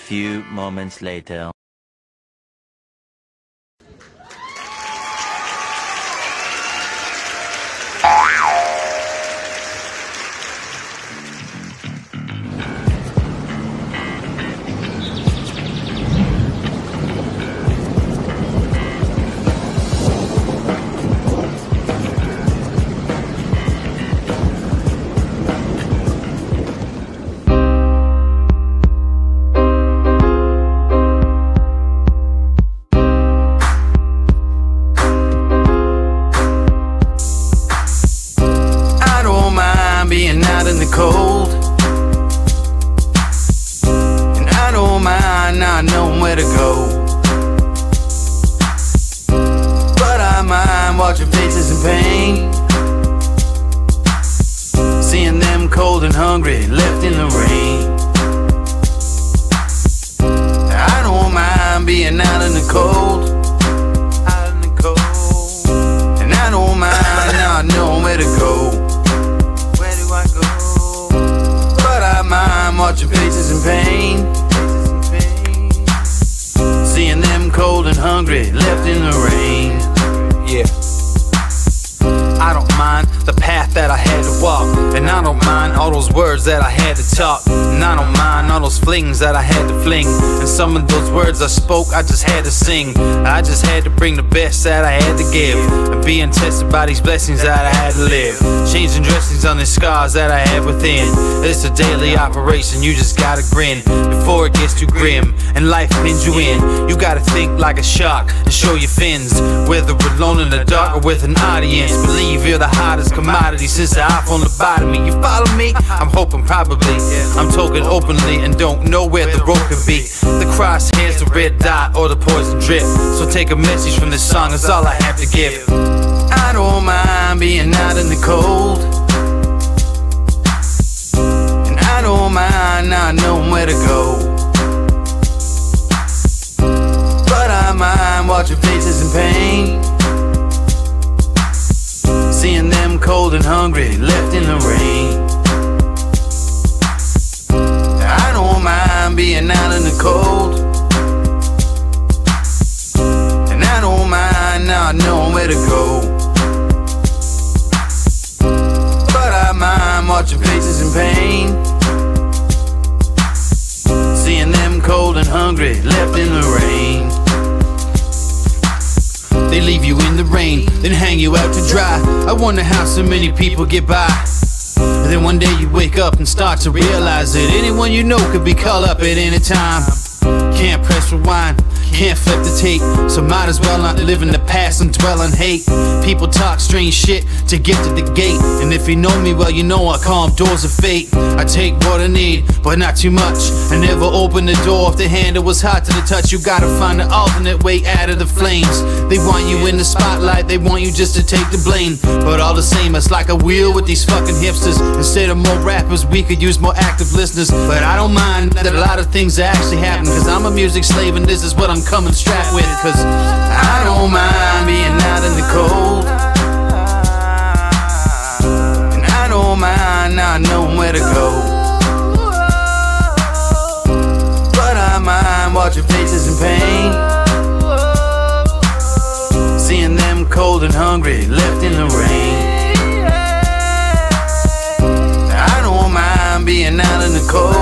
few moments later. Being out in the cold, and I don't mind not knowing where to go, but I mind watching faces in pain, seeing them cold and hungry, left in the rain. I don't mind being out in the cold, and I don't mind not knowing where to go. I'm watching faces in pain, seeing them cold and hungry, left in the rain. Yeah, I don't mind the path that I had to walk, and I don't mind all those words that I had to talk, and I don't mind all those flings that I had to fling, and some of those words I spoke I just had to sing. I just had to bring the best that I had to give, and being tested by these blessings that I had to live, changing dressings on the scars that I had within. It's a daily operation, you just gotta grin before it gets too grim and life pins you in. You gotta think like a shark and show your fins, whether alone in the dark or with an audience. Believe you're the hottest commodity since the iPhone lobotomy. You follow me? I'm hoping probably. I'm talking openly and don't know where the road could be. The crosshairs, the red dot, or the poison drip. So take a message from this song, it's all I have to give. I don't mind being out in the cold, and I don't mind not knowing where to go, but I mind watching faces in pain, seeing them cold and hungry, left in the rain. I don't mind being out in the cold, and I don't mind not knowing where to go, but I mind watching faces in pain, seeing them cold and hungry, left in the rain. They leave you in the rain, then hang you out to dry. I wonder how so many people get by. And then one day you wake up and start to realize that anyone you know could be called up at any time. Can't press rewind, can't flip the tape, so might as well not live in the past and dwell on hate. People talk strange shit to get to the gate, and if you know me well, you know I call them doors of fate. I take what I need, but not too much. I never open the door if the handle was hot to the touch. You gotta find an alternate way out of the flames. They want you in the spotlight, they want you just to take the blame, but all the same, it's like a wheel with these fucking hipsters. Instead of more rappers, we could use more active listeners. But I don't mind that a lot of things are actually happening, cause I'm a music slave and this is what I'm coming strapped with. Cause I don't mind being out in the cold, and I don't mind not knowing where to go, but I mind watching faces in pain, seeing them cold and hungry, left in the rain. I don't mind being out in the cold,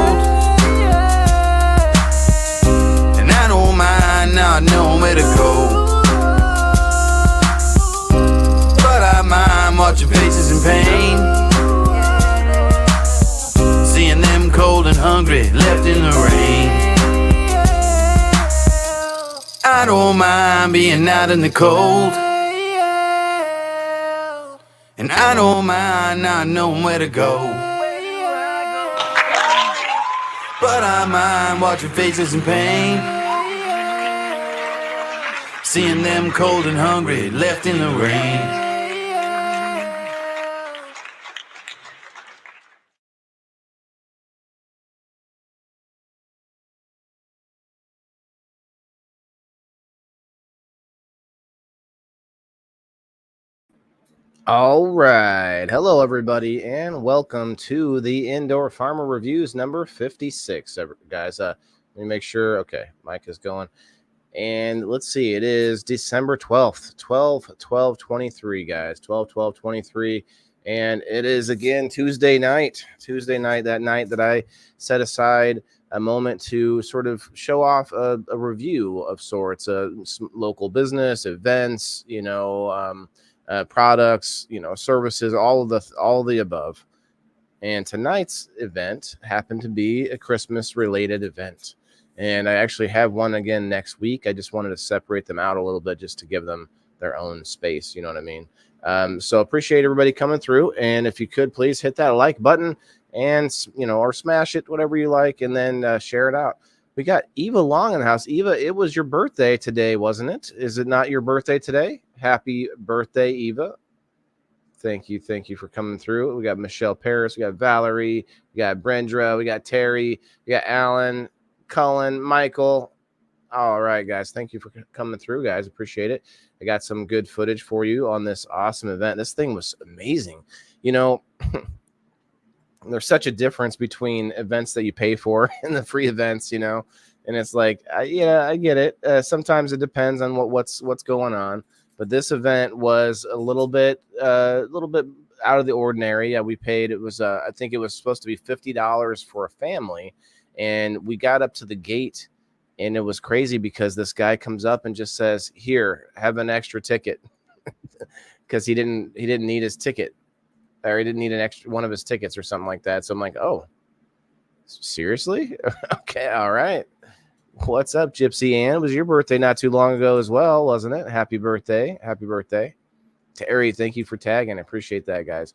and I don't mind not knowing where to go, but I mind watching faces in pain, seeing them cold and hungry, left in the rain. I don't mind being out in the cold, and I don't mind not knowing where to go, but I mind watching faces in pain, seeing them cold and hungry, left in the rain. All right. Hello, everybody, and welcome to the Indoor Farmer Reviews number 56, guys. Let me make sure. Okay, mic is going. And let's see, it is December 12th, 23, guys. 23. And it is again Tuesday night, that night that I set aside a moment to sort of show off a review of sorts, some local business, events, products, services, all of the above. And tonight's event happened to be a Christmas related event. And I actually have one again next week. I just wanted to separate them out a little bit just to give them their own space. You know what I mean? So appreciate everybody coming through. And if you could, please hit that like button and, or smash it, whatever you like, and then share it out. We got Eva Long in the house. Eva, it was your birthday today, wasn't it? Is it not your birthday today? Happy birthday, Eva. Thank you for coming through. We got Michelle Paris, we got Valerie, we got Brendra, we got Terry, we got Alan, Cullen, Michael. All right, guys. Thank you for coming through, guys. Appreciate it. I got some good footage for you on this awesome event. This thing was amazing. There's such a difference between events that you pay for and the free events, and it's like, I get it. Sometimes it depends on what's going on. But this event was a little bit out of the ordinary. Yeah, we paid. It was I think it was supposed to be $50 for a family, and we got up to the gate, and it was crazy because this guy comes up and just says, "Here, have an extra ticket," because he didn't need his ticket, or he didn't need an extra one of his tickets or something like that. So I'm like, "Oh, seriously? Okay, all right." What's up, Gypsy Ann? It was your birthday not too long ago as well, wasn't it? Happy birthday. Happy birthday. Terry, thank you for tagging. I appreciate that, guys.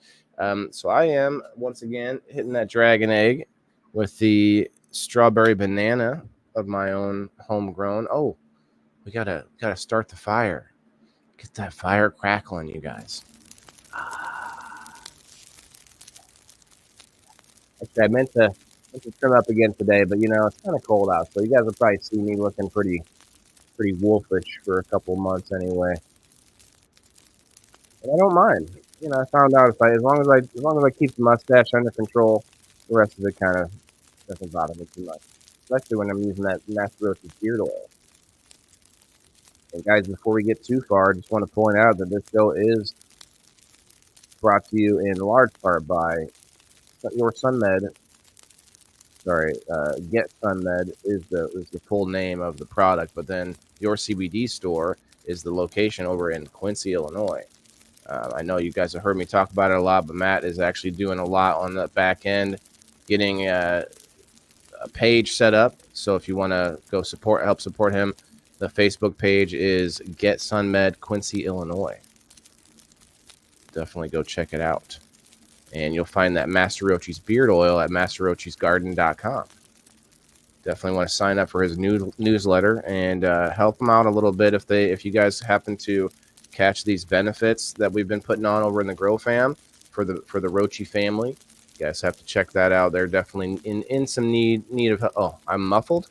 So I am, once again, hitting that dragon egg with the strawberry banana of my own homegrown. Oh, we gotta start the fire. Get that fire crackling, you guys. Actually, I meant to trim up again today, but it's kind of cold out, so you guys will probably see me looking pretty wolfish for a couple months anyway. And I don't mind. I found out as long as I keep the mustache under control, the rest of it kind of doesn't bother me too much, especially when I'm using that Master Roach's beard oil. And guys, before we get too far, I just want to point out that this show is brought to you in large part by Your SunMed. Sorry, Get SunMed is the full name of the product, but then Your CBD store is the location over in Quincy, Illinois. I know you guys have heard me talk about it a lot, but Matt is actually doing a lot on the back end, getting a page set up. So if you want to go help support him, the Facebook page is Get SunMed Quincy, Illinois. Definitely go check it out. And you'll find that Master Rochi's beard oil at masterrochesgarden.com. Definitely want to sign up for his newsletter and help him out a little bit if you guys happen to catch these benefits that we've been putting on over in the Grow Fam for the Rochi family. You guys have to check that out. They're definitely in some need of help. Oh, I'm muffled.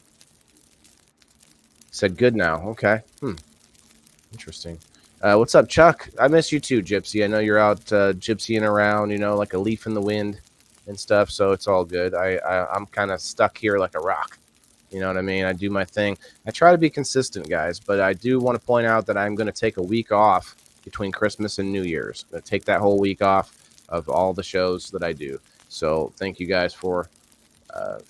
Said good now. Okay. Interesting. What's up, Chuck? I miss you too, Gypsy. I know you're out gypsying around, like a leaf in the wind and stuff, so it's all good. I'm kind of stuck here like a rock. You know what I mean? I do my thing. I try to be consistent, guys, but I do want to point out that I'm going to take a week off between Christmas and New Year's. I'm going to take that whole week off of all the shows that I do. So thank you guys for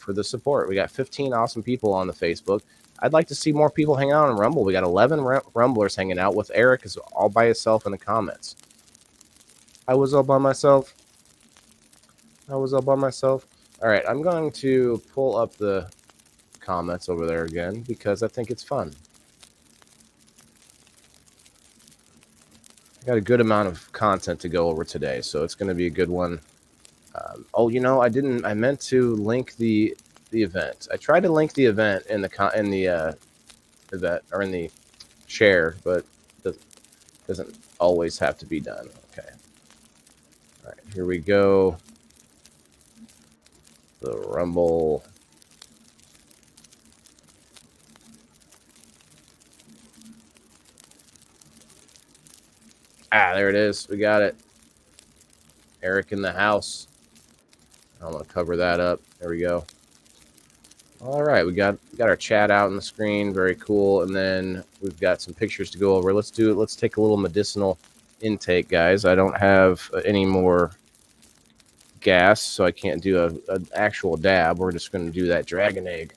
the support. We got 15 awesome people on the Facebook. I'd like to see more people hang out on Rumble. We got 11 Rumblers hanging out with Eric is all by himself in the comments. I was all by myself. All right, I'm going to pull up the comments over there again because I think it's fun. I got a good amount of content to go over today, so it's going to be a good one. I meant to link the event. I tried to link the event in the event or in the share, but it doesn't always have to be done. Okay. All right, here we go. The Rumble. There it is. We got it. Eric in the house. I'm going to cover that up. There we go. All right, we got our chat out on the screen. Very cool. And then we've got some pictures to go over. Let's take a little medicinal intake, guys. I don't have any more gas, so I can't do an actual dab. We're just going to do that dragon egg.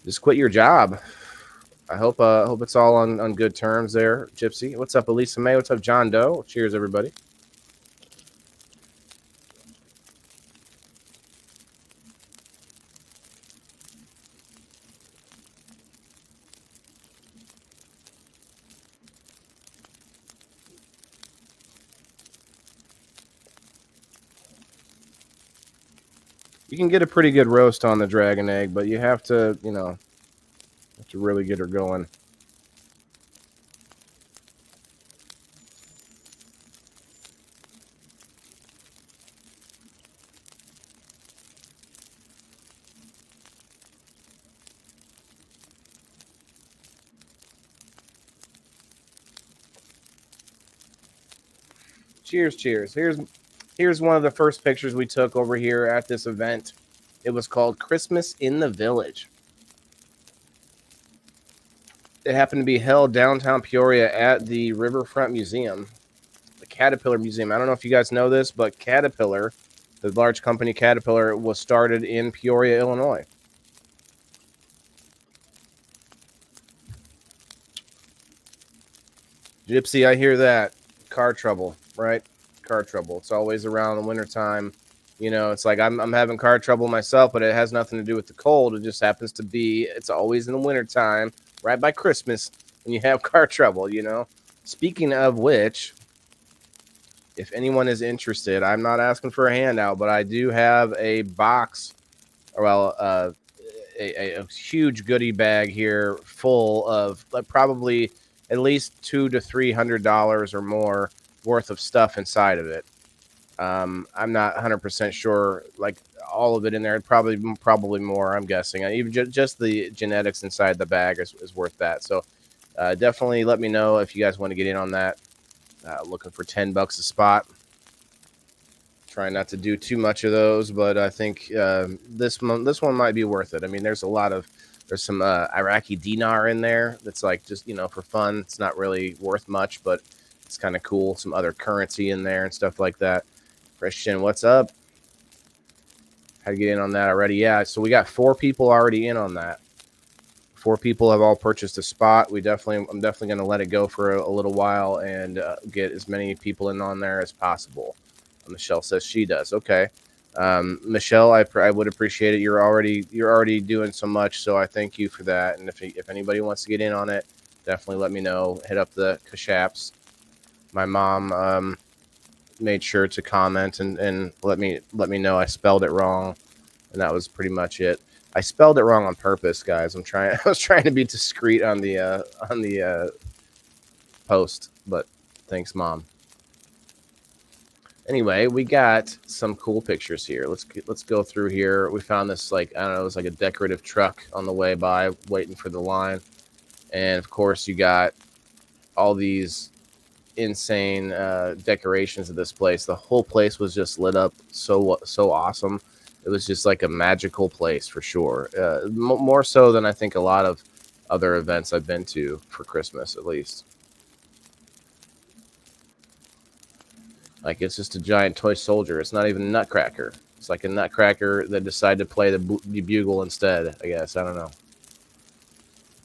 Just quit your job. I hope it's all on good terms there, Gypsy. What's up, Elisa May? What's up, John Doe? Cheers, everybody. You can get a pretty good roast on the dragon egg, but you have to, have to really get her going. Cheers, cheers. Here's one of the first pictures we took over here at this event. It was called Christmas in the Village. It happened to be held downtown Peoria at the Riverfront Museum, the Caterpillar Museum. I don't know if you guys know this, but Caterpillar, the large company Caterpillar, was started in Peoria, Illinois. Gypsy, I hear that. Car trouble, right? Car trouble. It's always around the wintertime. It's like I'm having car trouble myself, but it has nothing to do with the cold. It just happens to be, it's always in the wintertime, right by Christmas, when you have car trouble, Speaking of which, if anyone is interested, I'm not asking for a handout, but I do have a box, a huge goodie bag here full of probably at least $200 to $300 or more worth of stuff inside of it. I'm not 100% sure, like all of it in there. Probably more. I'm guessing. Even just the genetics inside the bag is worth that. So definitely let me know if you guys want to get in on that. Looking for $10 a spot. Trying not to do too much of those, but I think this one might be worth it. I mean, there's some Iraqi dinar in there that's like just for fun. It's not really worth much, but it's kind of cool. Some other currency in there and stuff like that. Christian, what's up? How to get in on that already? Yeah, so we got 4 people already in on that. 4 people have all purchased a spot. I'm definitely going to let it go for a little while and get as many people in on there as possible. Michelle says she does. Okay, Michelle, I would appreciate it. You're already doing so much, so I thank you for that. And if anybody wants to get in on it, definitely let me know. Hit up the Kashaps. My mom made sure to comment and let me know I spelled it wrong, and that was pretty much it. I spelled it wrong on purpose, guys. I was trying to be discreet on the post, but thanks, Mom. Anyway, we got some cool pictures here. Let's go through here. We found this, like, I don't know, it was like a decorative truck on the way by, waiting for the line, and of course you got all these insane decorations of this place. The whole place was just lit up so awesome. It was just like a magical place for sure. More so than I think a lot of other events I've been to for Christmas, at least. Like, it's just a giant toy soldier. It's not even a nutcracker. It's like a nutcracker that decided to play the bugle instead, I guess. I don't know.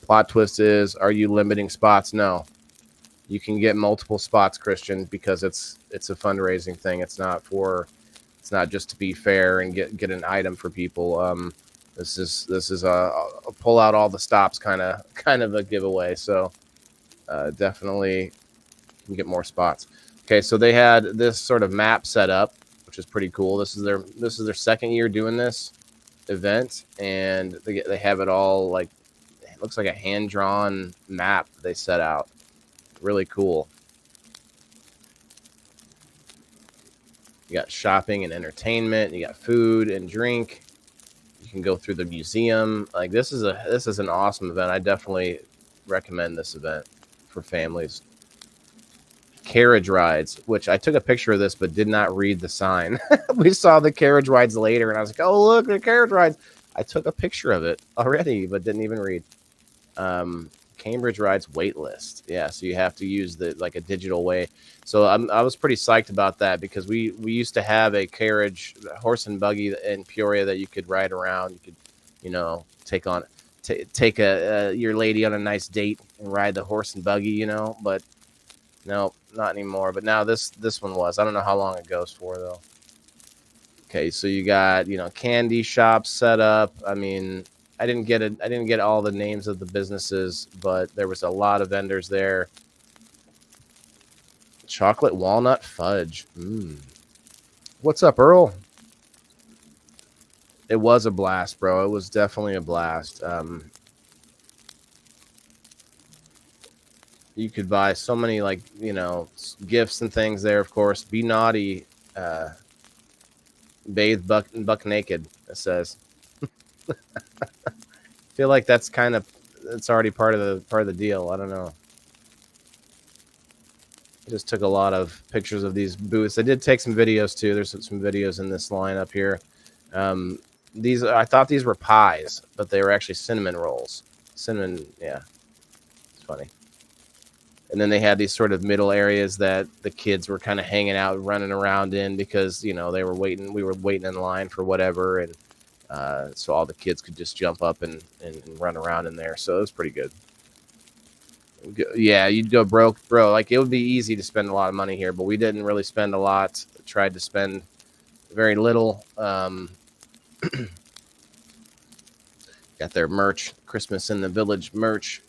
Plot twist is, are you limiting spots? No. You can get multiple spots, Christian, because it's a fundraising thing. It's not just to be fair and get an item for people. This is a pull out all the stops kind of a giveaway. So definitely can get more spots. Okay, so they had this sort of map set up, which is pretty cool. This is their second year doing this event, and they have it all, like, it looks like a hand drawn map they set out. Really cool. You got shopping and entertainment. You got food and drink. You can go through the museum. Like, this is an awesome event. I definitely recommend this event for families. carriage rides, which I took a picture of this but did not read the sign. We saw the carriage rides later, and I was like, oh, look, the carriage rides. I took a picture of it already, but didn't even read. Cambridge rides wait list. Yeah, so you have to use the like a digital way. So I was pretty psyched about that because we used to have a carriage horse and buggy in Peoria that you could ride around. You could, you know, take your lady on a nice date and ride the horse and buggy, you know, but no, not anymore. But now this one was. I don't know how long it goes for though. Okay, so you got, you know, candy shops set up. I mean, I didn't get all the names of the businesses, but there was a lot of vendors there. Chocolate walnut fudge. What's up, Earl? It was a blast, bro. It was definitely a blast. You could buy so many, like, you know, gifts and things there, of course. Be naughty. Bathe buck naked, it says. Feel like that's kind of, it's already part of the deal. I don't know. I just took a lot of pictures of these booths. I did take some videos too. There's some videos in this lineup here. These, I thought these were pies, but they were actually cinnamon rolls. Cinnamon, yeah, it's funny. And then they had these sort of middle areas that the kids were kind of hanging out, running around in because, you know, they were waiting. We were waiting in line for whatever, and so all the kids could just jump up and run around in there. So it was pretty good. Yeah, you'd go broke, bro. Like, it would be easy to spend a lot of money here, but we didn't really spend a lot. Tried to spend very little. Got their merch, Christmas in the Village merch.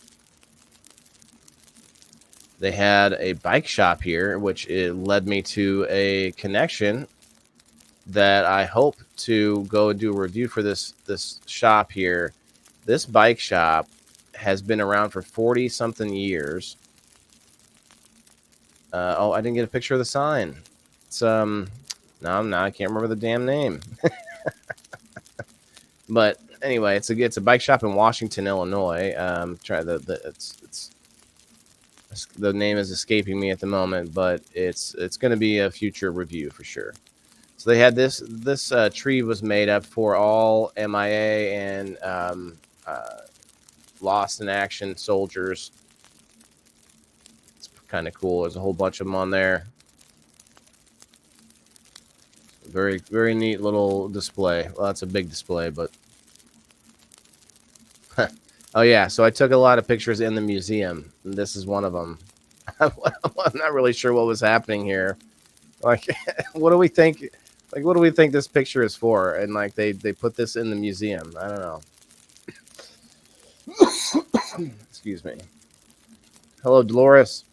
They had a bike shop here, which it led me to a connection that I hope to go do a review for this shop here. This bike shop has been around for 40-something years. Oh, I didn't get a picture of the sign. It's no, I can't remember the damn name. But anyway, it's a bike shop in Washington, Illinois. The name is escaping me at the moment, but it's going to be a future review for sure. So they had this tree was made up for all MIA and Lost in Action soldiers. It's kind of cool. There's a whole bunch of them on there. Very, very neat little display. Well, that's a big display, but oh yeah. So I took a lot of pictures in the museum. And this is one of them. I'm not really sure what was happening here. Like, what do we think? Like, what do we think this picture is for? And like, they put this in the museum. I don't know. Excuse me. Hello, Dolores.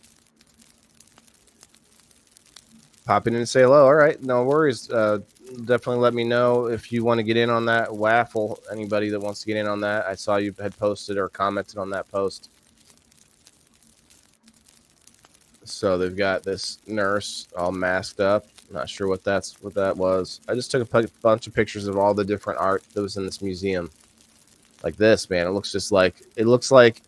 Popping in to say hello. All right, no worries. Definitely let me know if you want to get in on that waffle. Anybody that wants to get in on that. I saw you had posted or commented on that post. So they've got this nurse all masked up. Not sure what that was. I just took a bunch of pictures of all the different art that was in this museum. Like this, man. It looks like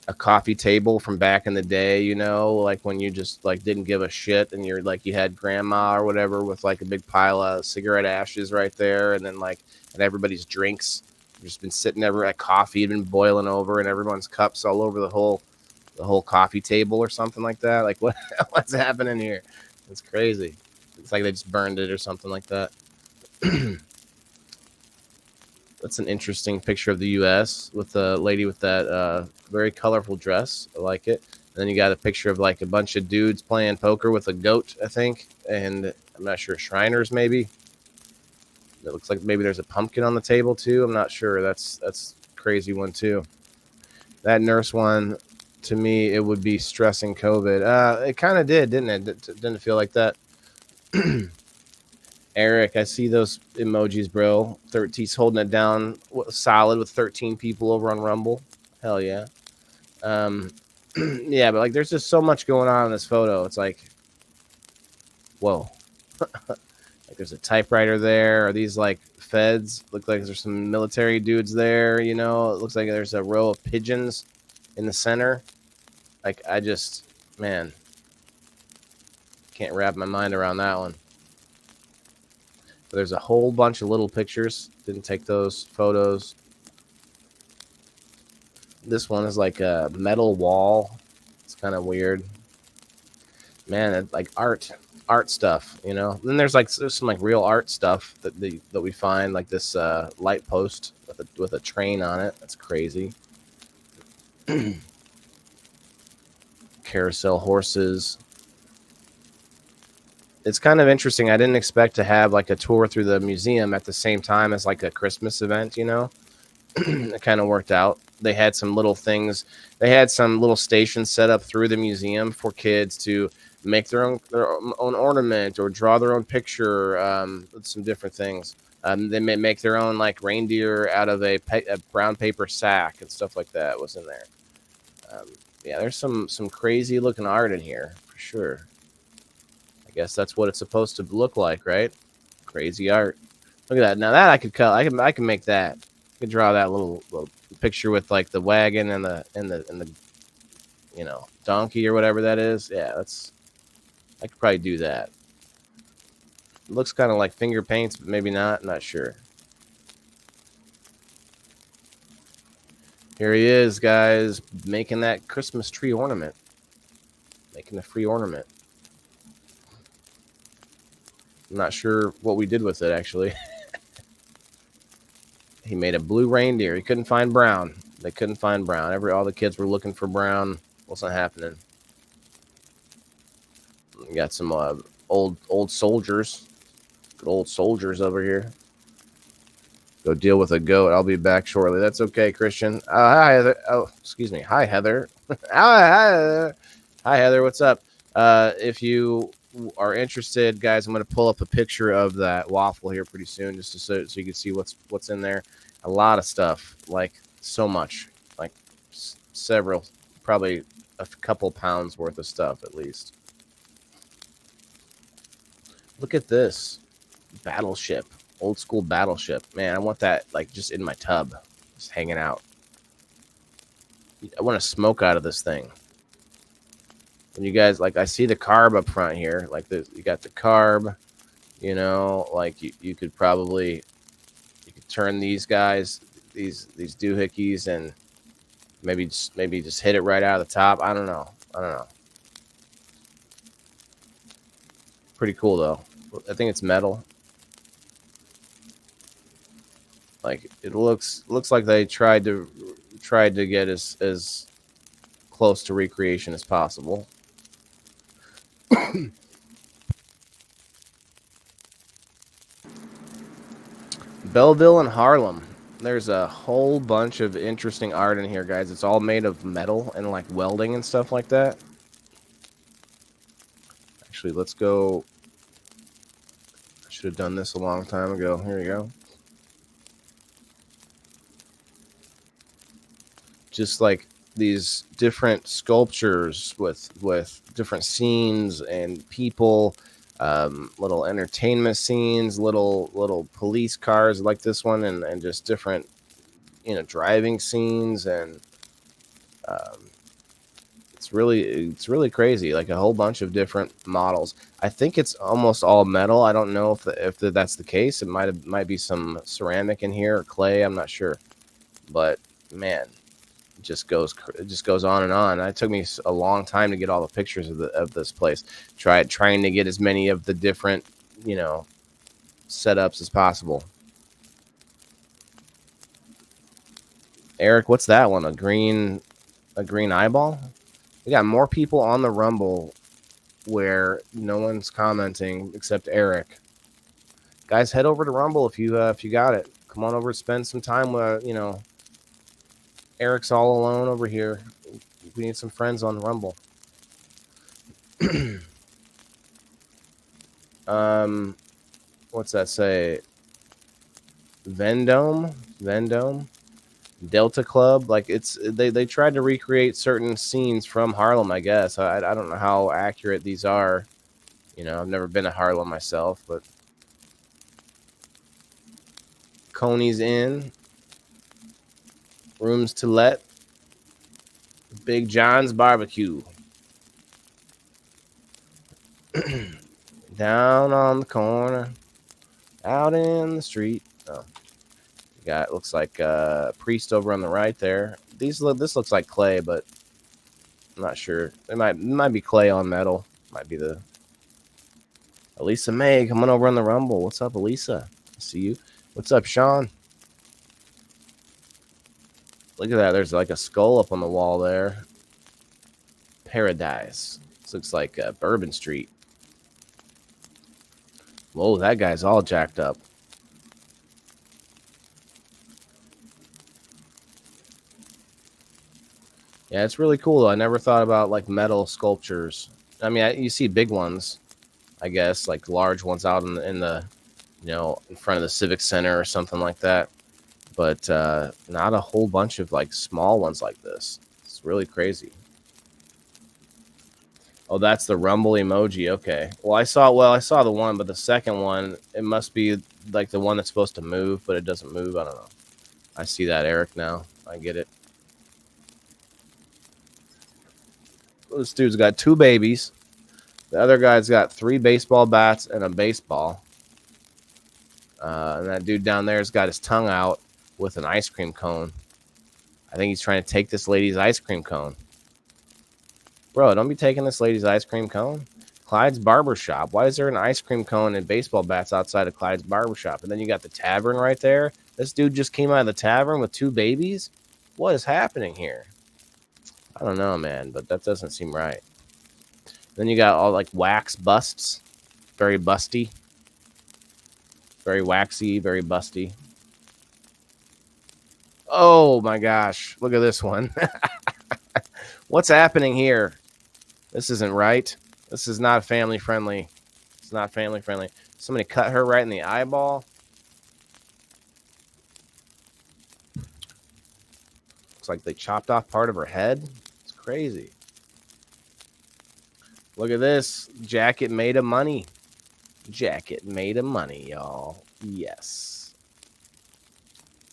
a coffee table from back in the day, you know, like when you just like didn't give a shit and you're like, you had grandma or whatever with like a big pile of cigarette ashes right there. And then like, and everybody's drinks just been sitting there, like coffee had been boiling over and everyone's cups all over the whole coffee table or something like that. Like what's happening here? It's crazy. It's like they just burned it or something like that. That's an interesting picture of the U.S. with the lady with that very colorful dress. I like it. And then you got a picture of like a bunch of dudes playing poker with a goat, I think. And I'm not sure, Shriners maybe. It looks like maybe there's a pumpkin on the table too. I'm not sure. That's a crazy one too. That nurse one, to me, it would be stressing COVID. It kind of did, didn't it? Didn't feel like that. Eric, I see those emojis, bro. He's holding it down solid with 13 people over on Rumble. Hell yeah. Yeah, but like there's just so much going on in this photo. It's like, whoa. Like there's a typewriter there. Are these like feds? Look like there's some military dudes there, you know. It looks like there's a row of pigeons in the center. Like man. Can't wrap my mind around that one. But there's a whole bunch of little pictures. Didn't take those photos. This one is like a metal wall. It's kind of weird. Man, it's like art stuff, you know. Then there's some like real art stuff that we find, like this light post with a train on it. That's crazy. Carousel horses. It's kind of interesting. I didn't expect to have like a tour through the museum at the same time as like a Christmas event, you know. It kind of worked out. They had some little things. They had some little stations set up through the museum for kids to make their own ornament or draw their own picture. Some different things. They may make their own like reindeer out of a brown paper sack and stuff like that was in there. Yeah, there's some crazy looking art in here for sure. I guess that's what it's supposed to look like, right? Crazy art. Look at that. Now that I could cut. I can make that. I could draw that little picture with like the wagon and the you know, donkey or whatever that is. Yeah, I could probably do that. It looks kind of like finger paints, but maybe not. I'm not sure. Here he is, guys, making that Christmas tree ornament. Making a free ornament. I'm not sure what we did with it, actually. He made a blue reindeer. He couldn't find brown. They couldn't find brown. All the kids were looking for brown. Wasn't happening. We got some old soldiers. Good old soldiers over here. Go deal with a goat. I'll be back shortly. That's okay, Christian. Hi, Heather. Oh, excuse me. Hi, Heather. Hi, Heather. What's up? If you are interested, guys, I'm going to pull up a picture of that waffle here pretty soon, just so you can see what's in there. A lot of stuff, like so much, like several, probably a couple pounds worth of stuff at least. Look at this battleship. Old school battleship. Man, I want that like just in my tub, just hanging out. I want to smoke out of this thing. And you guys, like, I see the carb up front here. Like, you got the carb, you know, like you could probably, you could turn these guys, these doohickeys, and maybe just hit it right out of the top. I don't know. Pretty cool though. I think it's metal. Like, it looks like they tried to get as close to recreation as possible. Belleville and Harlem. There's a whole bunch of interesting art in here, guys. It's all made of metal and like welding and stuff like that. Actually, let's go. I should have done this a long time ago. Here we go. Just like these different sculptures with different scenes and people, little entertainment scenes, little police cars like this one, and just different, you know, driving scenes, and it's really crazy. Like a whole bunch of different models. I think it's almost all metal. I don't know if that's the case. It might be some ceramic in here or clay. I'm not sure, but man. It just goes on and on. It took me a long time to get all the pictures of this place. Trying to get as many of the different, you know, setups as possible. Eric, what's that one? A green eyeball? We got more people on the Rumble where no one's commenting except Eric. Guys, head over to Rumble if you got it. Come on over and spend some time with, you know. Eric's all alone over here. We need some friends on Rumble. What's that say? Vendome, Delta Club. Like they tried to recreate certain scenes from Harlem. I guess I don't know how accurate these are. You know, I've never been to Harlem myself, but Coney's Inn. Rooms to let. Big John's Barbecue. Down on the corner, out in the street. Oh, you got, looks like a priest over on the right there. This looks like clay, but I'm not sure. It might be clay on metal. Might be the Elisa May coming over on the Rumble. What's up, Elisa? I see you. What's up, Sean? Look at that. There's like a skull up on the wall there. Paradise. This looks like Bourbon Street. Whoa, that guy's all jacked up. Yeah, it's really cool though. I never thought about like metal sculptures. I mean, you see big ones, I guess, like large ones out in the in front of the Civic Center or something like that. But not a whole bunch of like small ones like this. It's really crazy. Oh, that's the Rumble emoji. Okay. Well, I saw the one, but the second one, it must be like the one that's supposed to move, but it doesn't move. I don't know. I see that, Eric, now. I get it. This dude's got 2 babies. The other guy's got 3 baseball bats and a baseball. And that dude down there's got his tongue out with an ice cream cone. I think he's trying to take this lady's ice cream cone. Bro, don't be taking this lady's ice cream cone. Clyde's Barbershop. Why is there an ice cream cone and baseball bats outside of Clyde's Barbershop? And then you got the tavern right there. This dude just came out of the tavern with 2 babies? What is happening here? I don't know, man, but that doesn't seem right. Then you got all like wax busts. Very busty. Very waxy, very busty. Oh my gosh. Look at this one. What's happening here? This isn't right. This is not family friendly. It's not family friendly. Somebody cut her right in the eyeball. Looks like they chopped off part of her head. It's crazy. Look at this. Jacket made of money. Jacket made of money, y'all. Yes.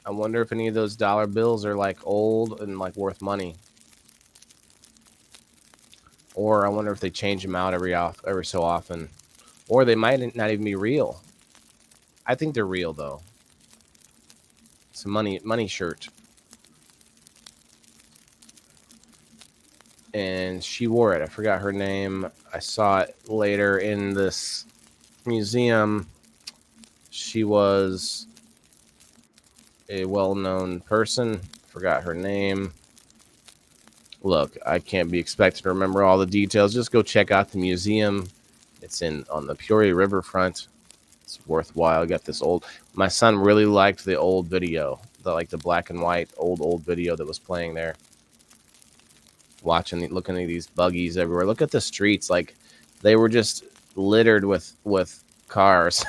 I wonder if any of those dollar bills are like old and like worth money. Or I wonder if they change them out every so often. Or they might not even be real. I think they're real, though. It's a money shirt. And she wore it. I forgot her name. I saw it later in this museum. She was a well-known person. Forgot her name. Look, I can't be expected to remember all the details. Just go check out the museum. It's on the Peoria Riverfront. It's worthwhile. I got this old. My son really liked the old video, the black and white old video that was playing there. Looking at these buggies everywhere. Look at the streets. Like they were just littered with cars.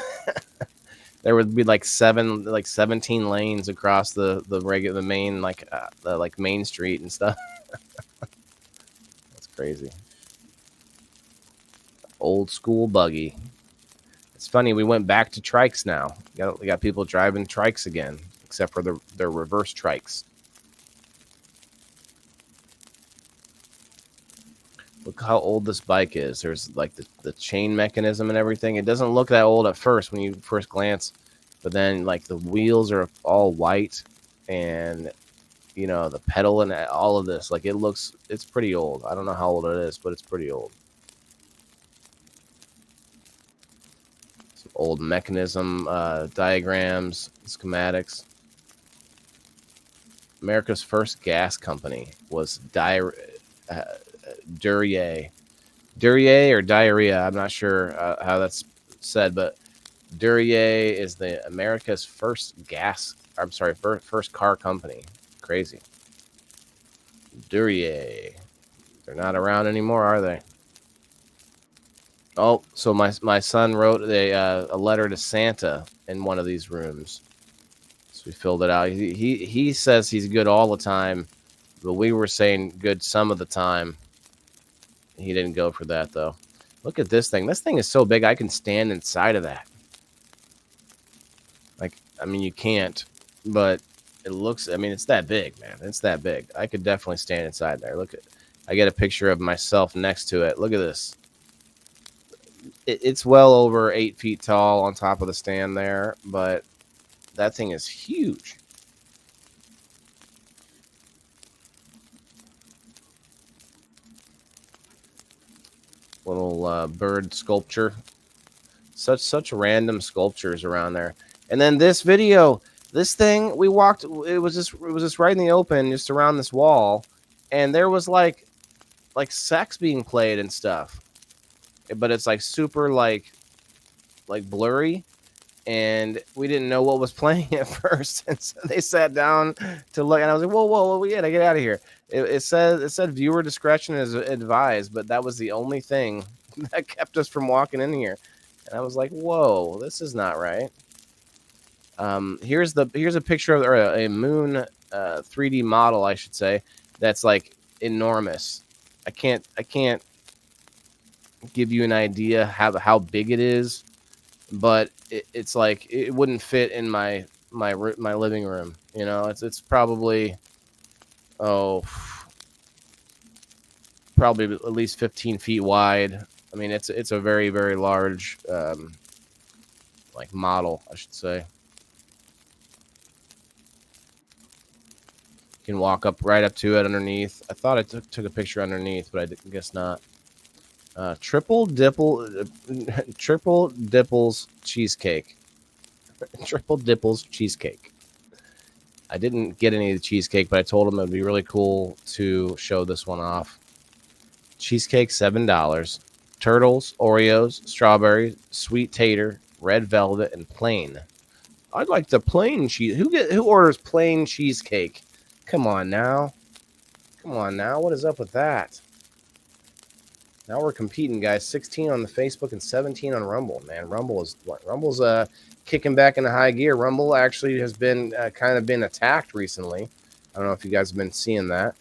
There would be like 17 lanes across the main main street and stuff. That's crazy. Old school buggy. It's funny, we went back to trikes now. We got people driving trikes again, except for their reverse trikes. Look how old this bike is. There's like the chain mechanism and everything. It doesn't look that old at first when you first glance, but then like the wheels are all white and the pedal and all of this, like it's pretty old. I don't know how old it is, but it's pretty old. Some old mechanism diagrams, schematics. America's first gas company was Duryea or diarrhea. I'm not sure how that's said, but Duryea is America's first first car company. Crazy. Duryea. They're not around anymore, are they? Oh, so my son wrote a letter to Santa in one of these rooms. So we filled it out. He says he's good all the time, but we were saying good some of the time. He didn't go for that, though. Look at this thing. This thing is so big, I can stand inside of that. You can't, but it looks, it's that big, man. It's that big. I could definitely stand inside there. I get a picture of myself next to it. Look at this. It's well over 8 feet tall on top of the stand there, but that thing is huge. Little bird sculpture. Such random sculptures around there. And then this video, this thing we walked. It was just right in the open, just around this wall, and there was like sex being played and stuff. But it's like super like blurry, and we didn't know what was playing at first. And so they sat down to look, and I was like, whoa, we gotta get out of here. It said viewer discretion is advised, but that was the only thing that kept us from walking in here. And I was like, whoa, this is not right. Here's a picture of a moon 3D model, I should say, that's like enormous. I can't give you an idea how big it is, but it's like it wouldn't fit in my living room. You know, it's probably probably at least 15 feet wide. I mean, it's a very, very large like model, I should say. You can walk up right up to it underneath. I thought I took a picture underneath, but I guess not. Triple Dipples cheesecake. Triple Dipples cheesecake. I didn't get any of the cheesecake, but I told them it would be really cool to show this one off. Cheesecake, $7. Turtles, Oreos, strawberries, sweet tater, red velvet, and plain. I'd like the plain cheese. Who orders plain cheesecake? Come on now. What is up with that? Now we're competing, guys. 16 on the Facebook and 17 on Rumble. Man, Rumble's kicking back into high gear. Rumble actually has been kind of been attacked recently. I don't know if you guys have been seeing that.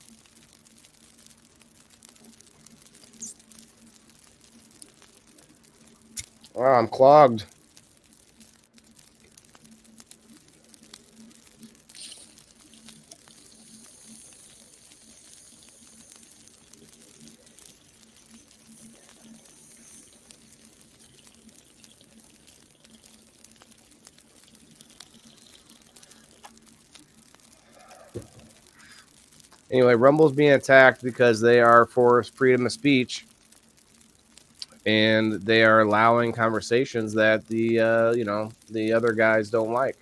Oh, I'm clogged. Anyway, Rumble's being attacked because they are for freedom of speech, and they are allowing conversations that the other guys don't like.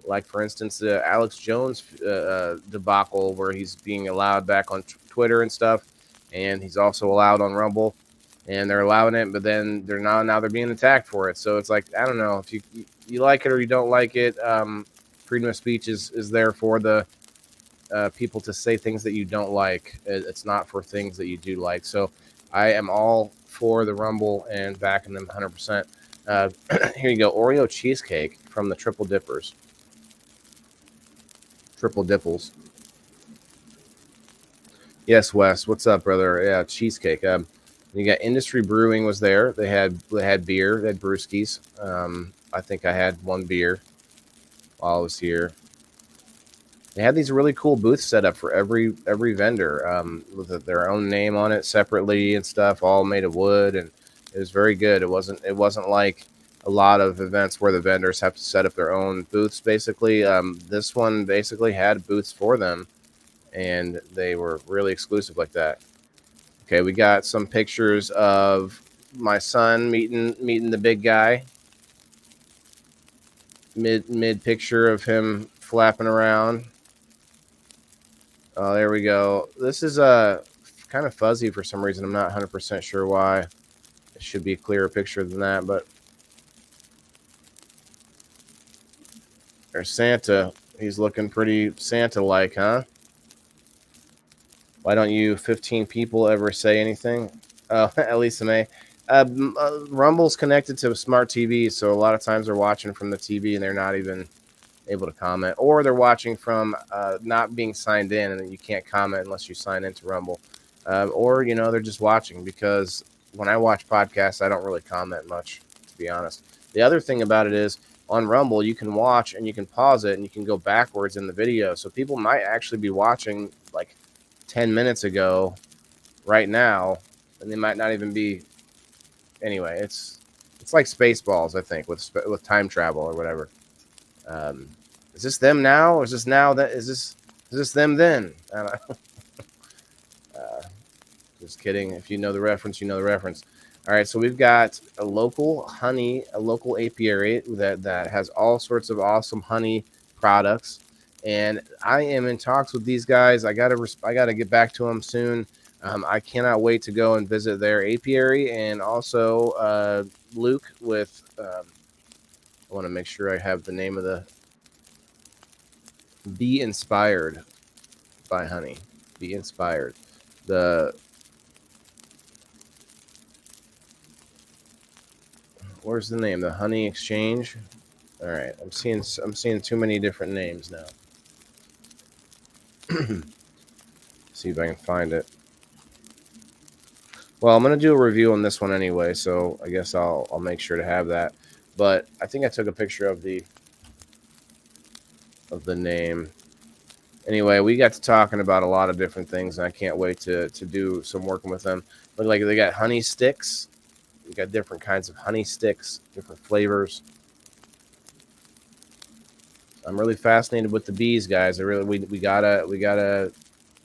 Like, for instance, the Alex Jones debacle, where he's being allowed back on Twitter and stuff, and he's also allowed on Rumble, and they're allowing it, but then now they're being attacked for it. So it's like, I don't know if you like it or you don't like it. Freedom of speech is there for the people to say things that you don't like. It's not for things that you do like. So I am all for the Rumble and backing them 100%. Here you go. Oreo cheesecake from the Triple Dippers. Triple Dipples. Yes, Wes. What's up, brother? Yeah, cheesecake. You got Industry Brewing was there. They had beer. They had brewskis. I think I had one beer while I was here. They had these really cool booths set up for every vendor with their own name on it separately and stuff, all made of wood, and it was very good. It wasn't like a lot of events where the vendors have to set up their own booths. Basically, this one basically had booths for them, and they were really exclusive like that. Okay, we got some pictures of my son meeting the big guy. Mid picture of him flapping around. Oh, there we go. This is kind of fuzzy for some reason. I'm not 100% sure why. It should be a clearer picture than that, but there's Santa. He's looking pretty Santa-like, huh? Why don't you 15 people ever say anything? Oh, at least May. Rumble's connected to a smart TV, so a lot of times they're watching from the TV and they're not even able to comment, or they're watching from not being signed in, and you can't comment unless you sign into Rumble, or they're just watching, because when I watch podcasts I don't really comment much, to be honest. The other thing about it is on Rumble you can watch and you can pause it and you can go backwards in the video, so people might actually be watching like 10 minutes ago right now, and they might not even be anyway, it's like Spaceballs, I think, with time travel or whatever. Is this them now, or is this now that is this them then? I don't know. Just kidding. If you know the reference, you know the reference. All right, so we've got a local apiary that has all sorts of awesome honey products, and I am in talks with these guys. I gotta get back to them soon. I cannot wait to go and visit their apiary, and also Luke with. I want to make sure I have the name of the. Be Inspired by Honey. Be Inspired. Where's the name? The Honey Exchange. All right, I'm seeing too many different names now. See if I can find it. Well, I'm gonna do a review on this one anyway, so I guess I'll make sure to have that. But I think I took a picture of the name. Anyway, we got to talking about a lot of different things, and I can't wait to do some working with them. Look like they got honey sticks. We got different kinds of honey sticks, different flavors. I'm really fascinated with the bees, guys. We gotta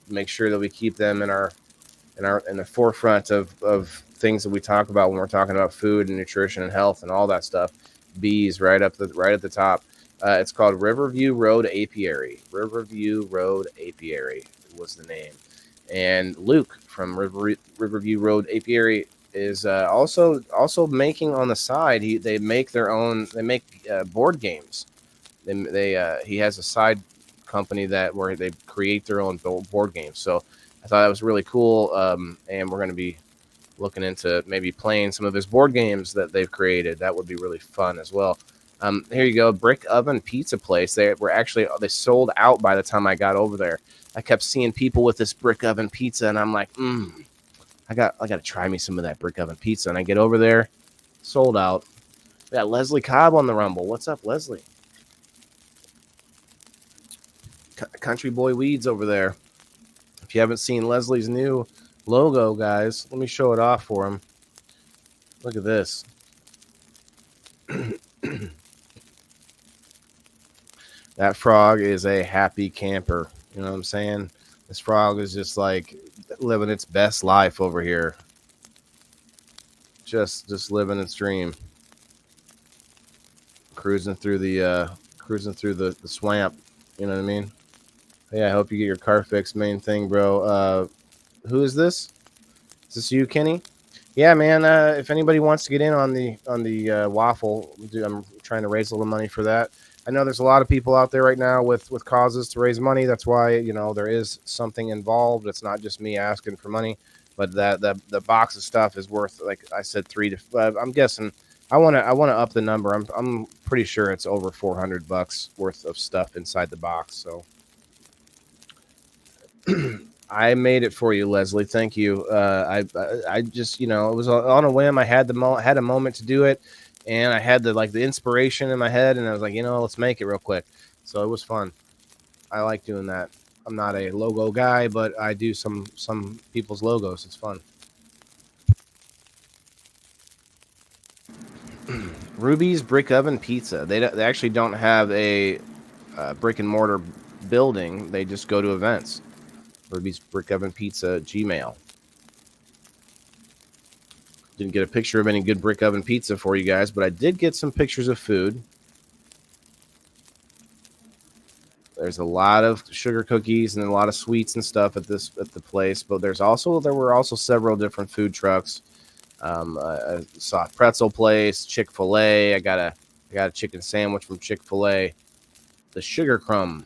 make sure that we keep them in the forefront of things that we talk about when we're talking about food and nutrition and health and all that stuff. Bees right at the top. It's called Riverview Road Apiary. Riverview Road Apiary was the name. And Luke from Riverview Road Apiary is also making on the side. They make board games. He has a side company where they create their own board games. So I thought that was really cool. And we're going to be looking into maybe playing some of his board games that they've created. That would be really fun as well. Here you go, Brick Oven Pizza Place. They sold out by the time I got over there. I kept seeing people with this brick oven pizza, and I'm like, I got to try me some of that brick oven pizza. And I get over there, sold out. We got Leslie Cobb on the Rumble. What's up, Leslie? Country Boy Weeds over there. If you haven't seen Leslie's new logo, guys, let me show it off for him. Look at this. That frog is a happy camper. You know what I'm saying? This frog is just like living its best life over here. Just living its dream. Cruising through the swamp. You know what I mean? Yeah, I hope you get your car fixed. Main thing, bro. Who is this? Is this you, Kenny? Yeah, man. If anybody wants to get in on the waffle, I'm trying to raise a little money for that. I know there's a lot of people out there right now with causes to raise money. That's why, there is something involved. It's not just me asking for money, but the box of stuff is worth, like I said, I'm guessing. I want to up the number. I'm pretty sure it's over $400 worth of stuff inside the box. So I made it for you, Leslie. Thank you. I just, it was on a whim. I had a moment to do it. And I had the inspiration in my head, and I was like, let's make it real quick. So it was fun. I like doing that. I'm not a logo guy, but I do some people's logos. It's fun. Ruby's Brick Oven Pizza. They actually don't have a brick and mortar building. They just go to events. Ruby's Brick Oven Pizza Gmail. Didn't get a picture of any good brick oven pizza for you guys, but I did get some pictures of food. There's a lot of sugar cookies and a lot of sweets and stuff at the place, but there were also several different food trucks. A soft pretzel place, Chick-fil-A. I got a chicken sandwich from Chick-fil-A. The Sugar Crumb.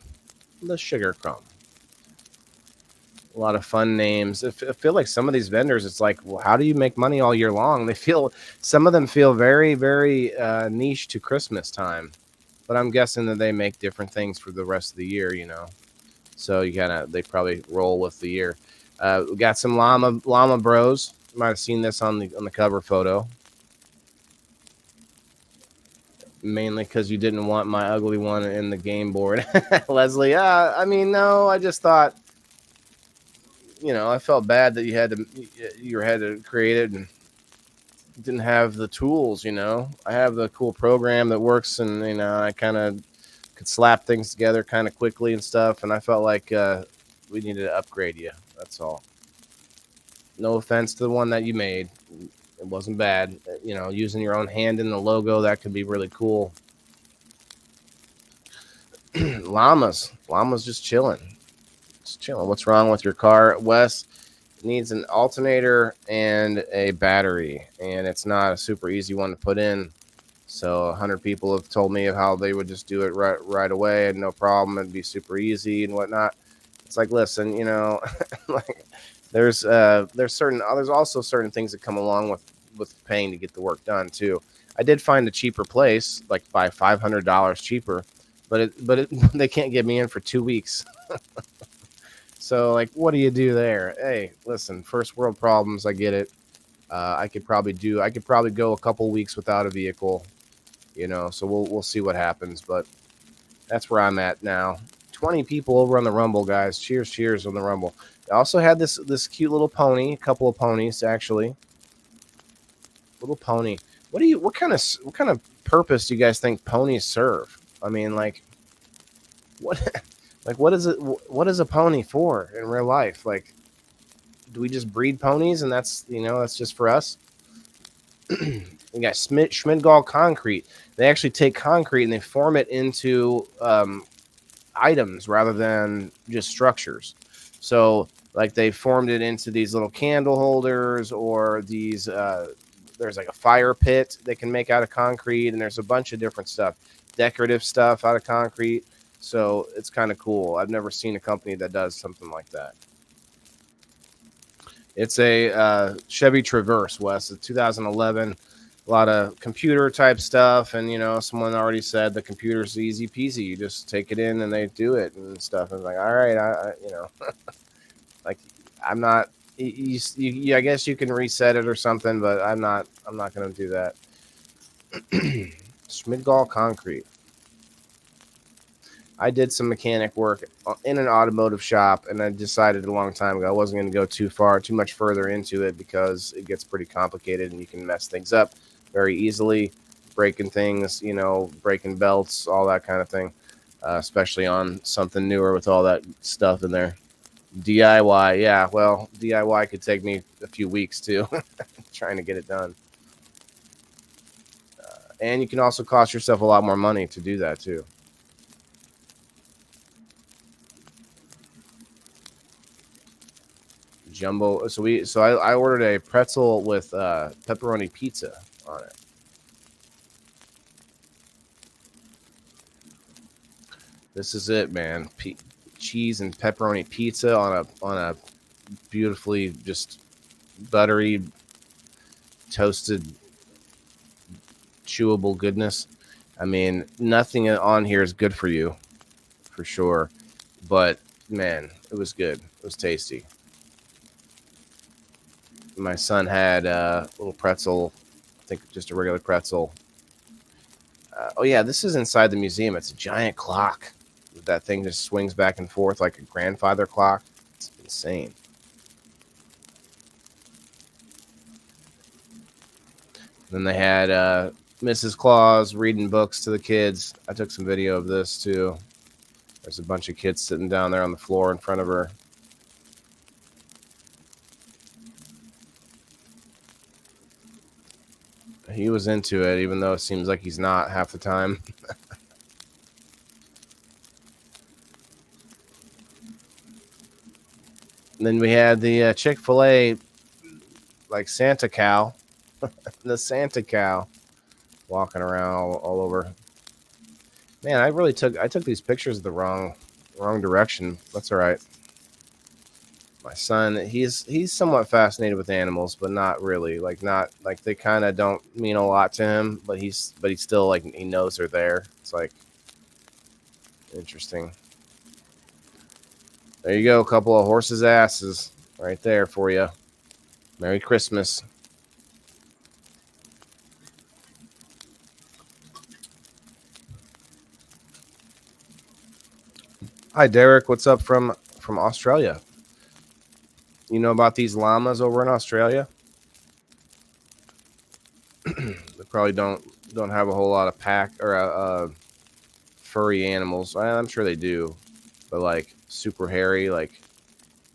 A lot of fun names. I feel like some of these vendors, it's like, well, how do you make money all year long? Some of them feel very, very niche to Christmas time, but I'm guessing that they make different things for the rest of the year, So they probably roll with the year. We got some llama bros. You might have seen this on the cover photo. Mainly because you didn't want my ugly one in the game board, Leslie. No, I just thought. I felt bad that you had to create it, and didn't have the tools. I have the cool program that works, and I kind of could slap things together kind of quickly and stuff. And I felt like we needed to upgrade you. That's all. No offense to the one that you made. It wasn't bad. Using your own hand in the logo, that could be really cool. Llamas just chilling. What's wrong with your car, Wes? It needs an alternator and a battery, and it's not a super easy one to put in. So 100 people have told me of how they would just do it right away and no problem. It'd be super easy and whatnot. It's like, listen, like there's also certain things that come along with paying to get the work done too. I did find a cheaper place, like by $500 cheaper, but they can't get me in for 2 weeks. So like, what do you do there? Hey, listen, first world problems. I get it. I could probably go a couple weeks without a vehicle, so we'll see what happens, but that's where I'm at now. 20 people over on the Rumble, guys. Cheers on the Rumble. I also had this cute little pony, a couple of ponies actually. Little pony. What kind of purpose do you guys think ponies serve? I mean, like what what is it? What is a pony for in real life? Like, do we just breed ponies and that's just for us? We got Schmidgall concrete. They actually take concrete and they form it into items rather than just structures. So like they formed it into these little candle holders, or these there's like a fire pit they can make out of concrete, and there's a bunch of different stuff, decorative stuff out of concrete. So it's kind of cool. I've never seen a company that does something like that. It's a Chevy Traverse, Wes. It's 2011. A lot of computer type stuff, and someone already said the computer's easy peasy. You just take it in and they do it and stuff. And like, all right, I like I'm not. I guess you can reset it or something, but I'm not going to do that. Schmidgall concrete. I did some mechanic work in an automotive shop, and I decided a long time ago I wasn't going to go too much further into it, because it gets pretty complicated and you can mess things up very easily, breaking things, breaking belts, all that kind of thing, especially on something newer with all that stuff in there. DIY, yeah, well, DIY could take me a few weeks too, trying to get it done. And you can also cost yourself a lot more money to do that too. Jumbo. So I ordered a pretzel with pepperoni pizza on it. This is it, man. Cheese and pepperoni pizza on a beautifully just buttery, toasted, chewable goodness. I mean, nothing on here is good for you, for sure. But man, it was good. It was tasty. My son had a little pretzel, I think just a regular pretzel. Oh yeah, this is inside the museum. It's a giant clock. That thing just swings back and forth like a grandfather clock. It's insane. Then they had Mrs. Claus reading books to the kids. I took some video of this too. There's a bunch of kids sitting down there on the floor in front of her. He was into it, even though it seems like he's not half the time. And then we had the Chick-fil-A, like Santa cow, the Santa cow, walking around all over. Man, I took these pictures the wrong direction. That's all right. My son, he's somewhat fascinated with animals, but not really. Like they kind of don't mean a lot to him, but he's still like, he knows they're there. It's like interesting. There you go, a couple of horses' asses right there for you. Merry Christmas. Hi, Derek. What's up from Australia? You know about these llamas over in Australia? probably don't have a whole lot of pack or furry animals. I'm sure they do, but like super hairy, like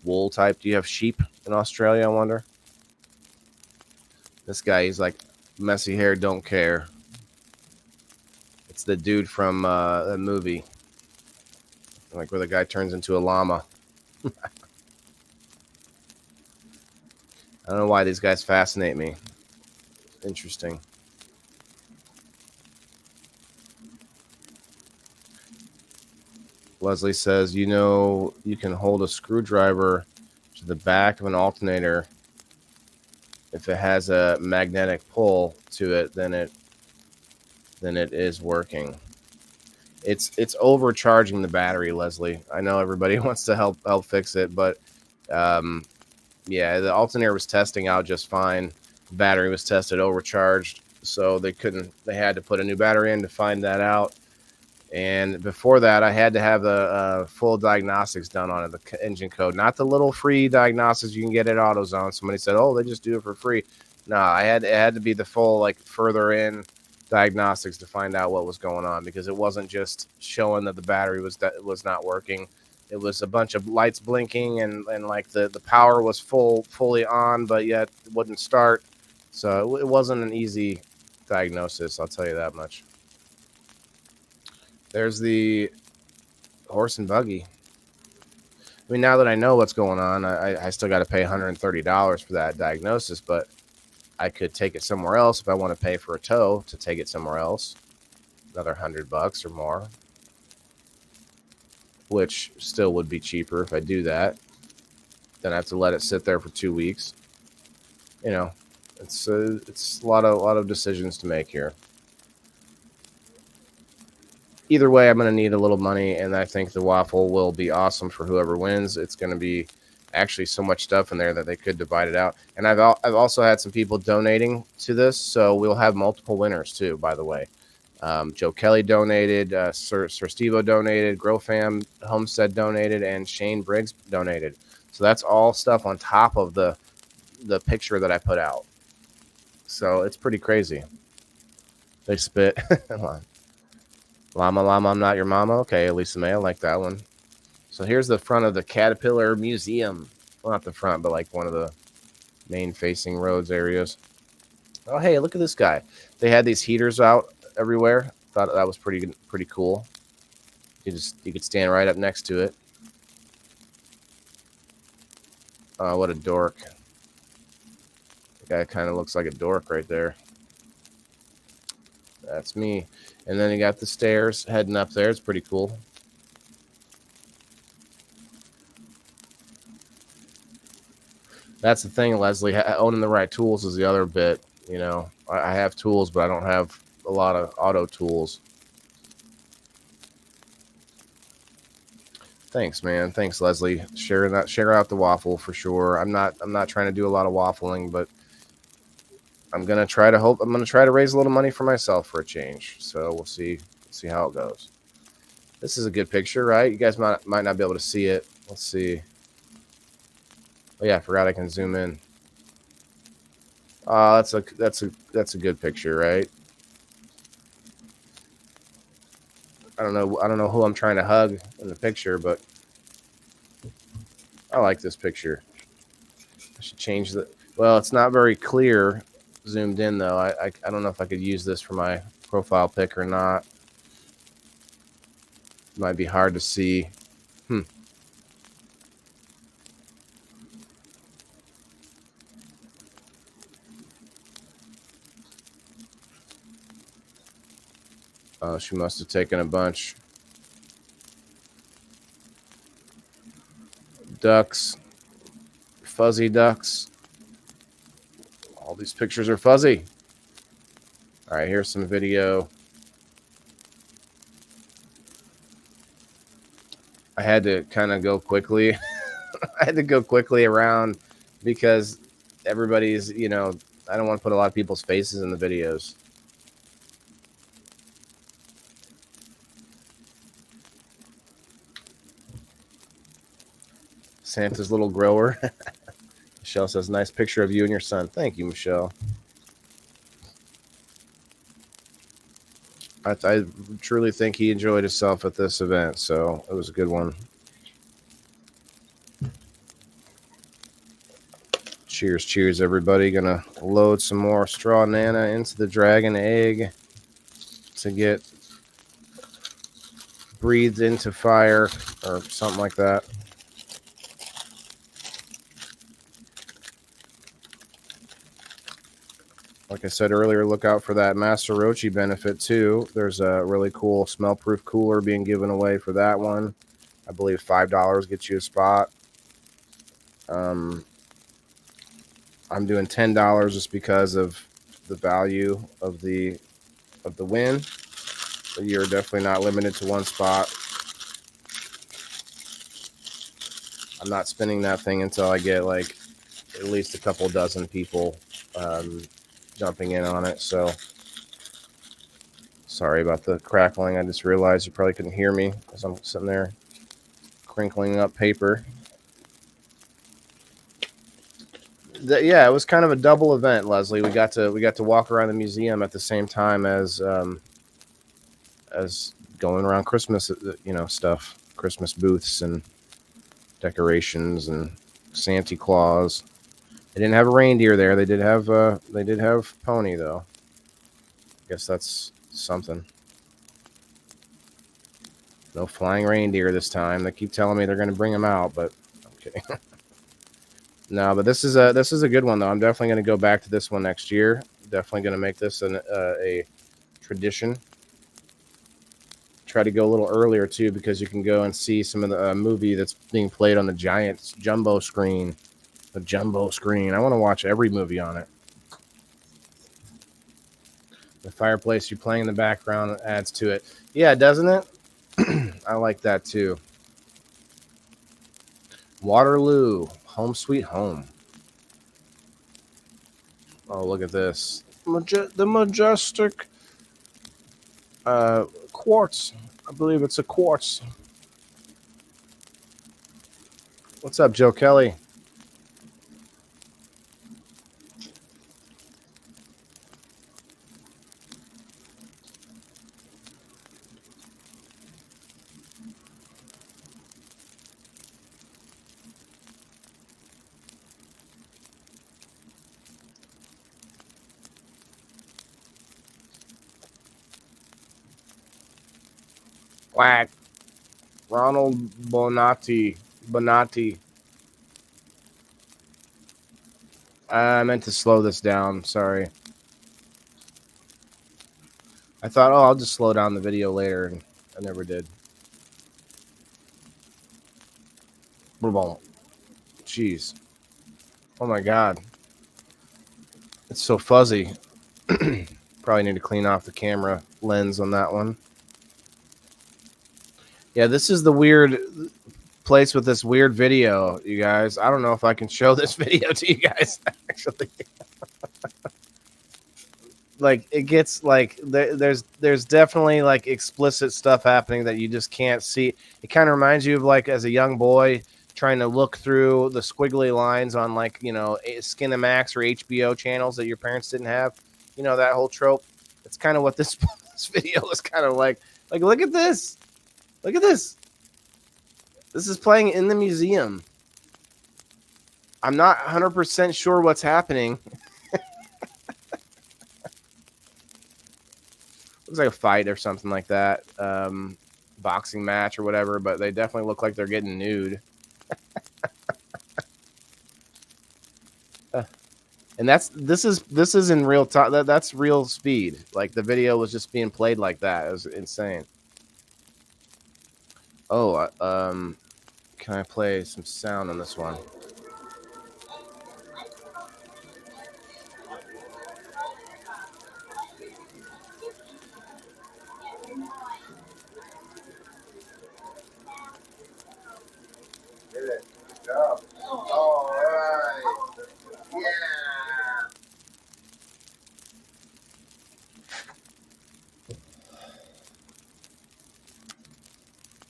wool type. Do you have sheep in Australia? I wonder. This guy, he's like messy hair, don't care. It's the dude from that movie, like where the guy turns into a llama. I don't know why these guys fascinate me. Interesting. Leslie says, you know, you can hold a screwdriver to the back of an alternator. If it has a magnetic pull to it, then it is working. It's overcharging the battery, Leslie. I know everybody wants to help fix it, but yeah, the alternator was testing out just fine. The battery was tested overcharged, so they had to put a new battery in to find that out. And before that, I had to have the full diagnostics done on it, the engine code, not the little free diagnostics you can get at AutoZone. Somebody said, "Oh, they just do it for free." No, it had to be the full, like, further in diagnostics to find out what was going on, because it wasn't just showing that the battery was not working. It was a bunch of lights blinking, and like the power was fully on, but yet it wouldn't start. So it wasn't an easy diagnosis, I'll tell you that much. There's the horse and buggy. I mean, now that I know what's going on, I still got to pay $130 for that diagnosis, but I could take it somewhere else if I want to pay for a tow to take it somewhere else. Another $100 or more, which still would be cheaper if I do that. Then I have to let it sit there for 2 weeks. You know, it's a lot of decisions to make here. Either way, I'm going to need a little money, and I think the waffle will be awesome for whoever wins. It's going to be actually so much stuff in there that they could divide it out. And I've also had some people donating to this, so we'll have multiple winners too, by the way. Joe Kelly donated, Sir Stevo donated, GrowFam Homestead donated, and Shane Briggs donated. So that's all stuff on top of the picture that I put out. So it's pretty crazy. They spit. Llama, I'm not your mama. Okay, Lisa May, I like that one. So here's the front of the Caterpillar Museum. Well, not the front, but like one of the main facing roads areas. Oh, hey, look at this guy. They had these heaters out everywhere. Thought that was pretty cool. You could stand right up next to it. Oh, what a dork. The guy kind of looks like a dork right there. That's me. And then you got the stairs heading up there. It's pretty cool. That's the thing, Leslie. Owning the right tools is the other bit. You know, I have tools, but I don't have a lot of auto tools. Thanks, man. Thanks, Leslie. Share out the waffle for sure. I'm not trying to do a lot of waffling, but I'm gonna try to raise a little money for myself for a change. So we'll see how it goes. This is a good picture, right? You guys might not be able to see it. Let's see. Oh yeah, I forgot I can zoom in. That's a good picture, right? I don't know who I'm trying to hug in the picture, but I like this picture. I should change well, it's not very clear zoomed in though. I don't know if I could use this for my profile pic or not. Might be hard to see. Oh, she must have taken a bunch. Ducks. Fuzzy ducks. All these pictures are fuzzy. All right, here's some video. I had to kind of go quickly. I had to go quickly around because everybody's, I don't want to put a lot of people's faces in the videos. Santa's little grower. Michelle says, nice picture of you and your son. Thank you, Michelle. I truly think he enjoyed himself at this event, so it was a good one. Cheers, cheers, everybody. Gonna load some more straw nana into the dragon egg to get breathed into fire or something like that. Like I said earlier, look out for that Master Rochi benefit too. There's a really cool smell-proof cooler being given away for that one. I believe $5 gets you a spot. I'm doing $10 just because of the value of the win. But you're definitely not limited to one spot. I'm not spinning that thing until I get like at least a couple dozen people jumping in on it. So sorry about the crackling. I just realized you probably couldn't hear me as I'm sitting there crinkling up paper. Yeah, it was kind of a double event, Leslie. We got to walk around the museum at the same time as going around Christmas, stuff, Christmas booths and decorations and Santa Claus. They didn't have a reindeer there. They did have pony though. I guess that's something. No flying reindeer this time. They keep telling me they're going to bring them out, but okay. No, but this is a good one though. I'm definitely going to go back to this one next year. Definitely going to make this a tradition. Try to go a little earlier too, because you can go and see some of the movie that's being played on the giant jumbo screen. The jumbo screen. I want to watch every movie on it. The fireplace you're playing in the background adds to it. Yeah, doesn't it? I like that too. Waterloo. Home sweet home. Oh, look at this. The majestic quartz. I believe it's a quartz. What's up, Joe Kelly? Quack. Ronald Bonatti. I meant to slow this down. Sorry. I thought, I'll just slow down the video later, and I never did. Jeez. Oh my God. It's so fuzzy. Probably need to clean off the camera lens on that one. Yeah, this is the weird place with this weird video, you guys. I don't know if I can show this video to you guys, actually. Like, it gets, like, there's definitely, like, explicit stuff happening that you just can't see. It kind of reminds you of, like, as a young boy trying to look through the squiggly lines on, like, Skinamax or HBO channels that your parents didn't have. You know, that whole trope. It's kind of what this video is kind of like. Like, look at this. Look at this. This is playing in the museum. I'm not 100% sure what's happening. Looks like a fight or something like that. Boxing match or whatever, but they definitely look like they're getting nude. And this is in real time. That's real speed. Like, the video was just being played like that. It was insane. Oh, can I play some sound on this one? Did it. Good job. All right. Yeah.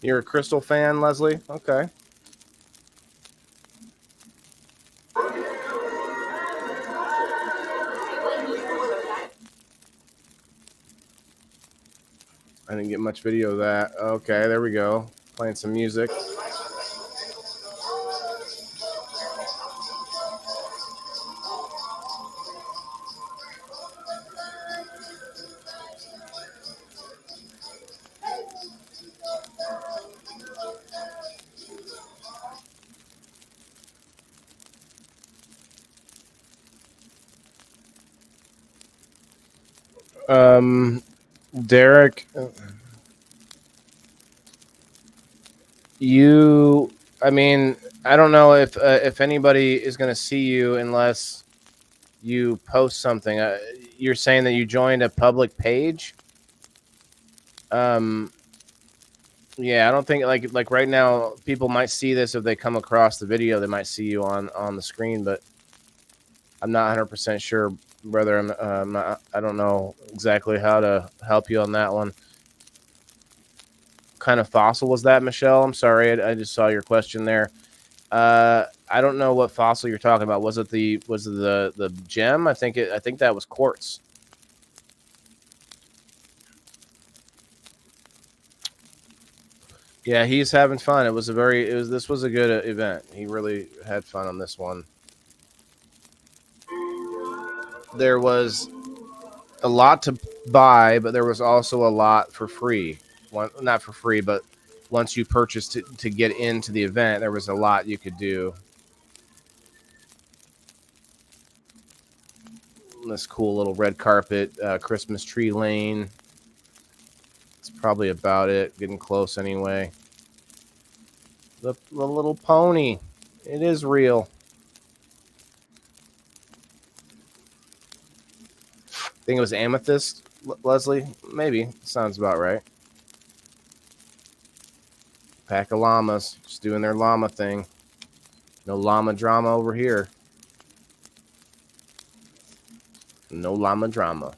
You're a Crystal fan, Leslie? Okay. didn't get much video of that. Okay, there we go. Playing some music. Derek, I mean, I don't know if anybody is going to see you unless you post something. You're saying that you joined a public page. Yeah, I don't think like right now people might see this if they come across the video. They might see you on the screen, but I'm not 100% sure whether I don't know exactly how to help you on that one. What kind of fossil was that, Michelle? I'm sorry, I just saw your question there. I don't know what fossil you're talking about. Was it the gem? I think that was quartz. Yeah, he's having fun. This was a good event. He really had fun on this one. There was a lot to buy, but there was also a lot for free. Not for free, but once you purchased to get into the event, there was a lot you could do. This cool little red carpet, Christmas tree lane. It's probably about it. Getting close anyway. The little pony. It is real. I think it was amethyst, Leslie. Maybe. Sounds about right. Pack of llamas. Just doing their llama thing. No llama drama over here. No llama drama.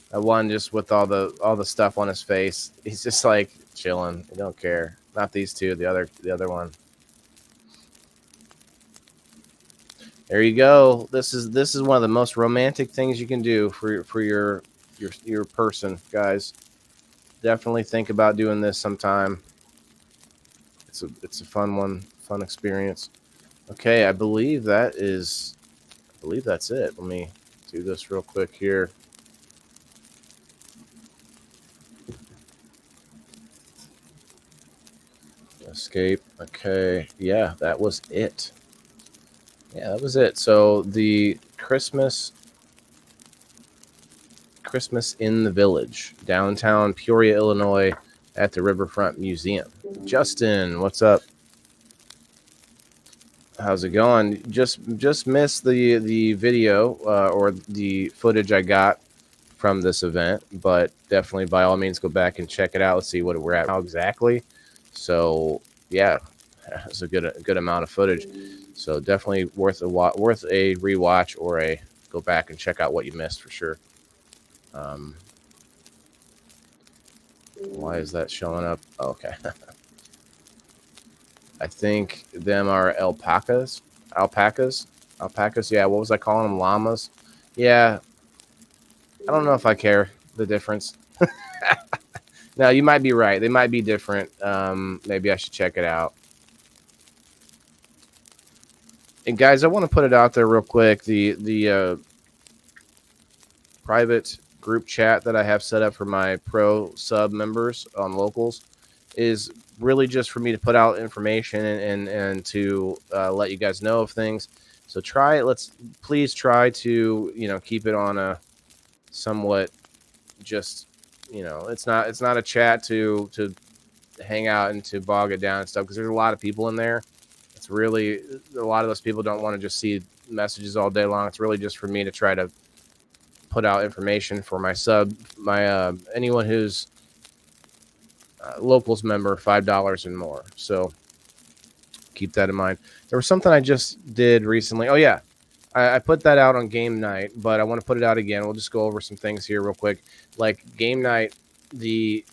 That one just with all the stuff on his face. He's just like chilling. He don't care. Not these two. The other one. There you go. This is one of the most romantic things you can do for your person, guys. Definitely think about doing this sometime. It's a fun one, fun experience. Okay, I believe that's it. Let me do this real quick here. Escape. Okay, yeah, that was it. Yeah, that was it. So the Christmas in the Village, downtown Peoria, Illinois, at the Riverfront Museum. Justin, what's up? How's it going? Just missed the video or the footage I got from this event, but definitely by all means go back and check it out. Let's see what we're at now exactly. So yeah, it's a good amount of footage. So definitely worth a rewatch or a go back and check out what you missed for sure. Why is that showing up? Oh, okay. I think them are alpacas. Yeah, what was I calling them? Llamas. Yeah. I don't know if I care the difference. No, you might be right. They might be different. Maybe I should check it out. And guys, I want to put it out there real quick. The private group chat that I have set up for my pro sub members on locals is really just for me to put out information and to let you guys know of things. So please try to keep it on a somewhat just it's not a chat to hang out and to bog it down and stuff, because there's a lot of people in there. It's really a lot of those people don't want to just see messages all day long. It's really just for me to try to put out information for my anyone who's locals member, $5 and more. So keep that in mind. There was something I just did recently. Oh yeah, I put that out on game night, but I want to put it out again. We'll just go over some things here real quick. Like game night, the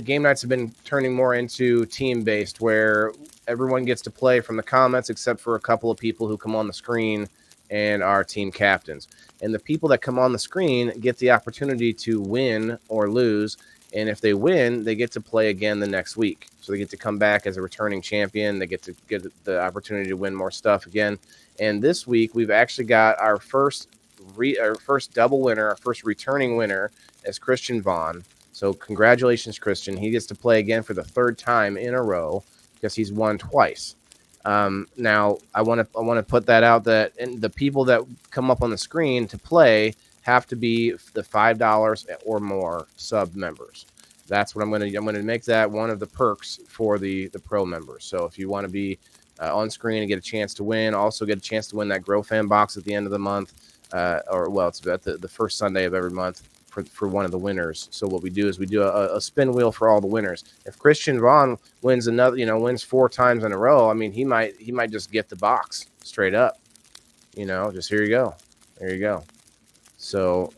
game nights have been turning more into team based, where everyone gets to play from the comments except for a couple of people who come on the screen and are team captains. And the people that come on the screen get the opportunity to win or lose And if they win, they get to play again the next week. So they get to come back as a returning champion. They get to get the opportunity to win more stuff again. And this week, we've actually got our first double winner, our first returning winner as Christian Vaughn. So congratulations, Christian. He gets to play again for the third time in a row because he's won twice. Now, I want to put that out that the people that come up on the screen to play have to be the $5 or more sub members. That's what I'm going to make that one of the perks for the pro members. So if you want to be on screen and get a chance to win, also get a chance to win that Grow Fan box at the end of the month, it's at the first Sunday of every month for one of the winners. So what we do is we do a spin wheel for all the winners. If Christian Vaughn wins wins 4 times in a row, I mean, he might just get the box straight up. Just here you go. There you go. So,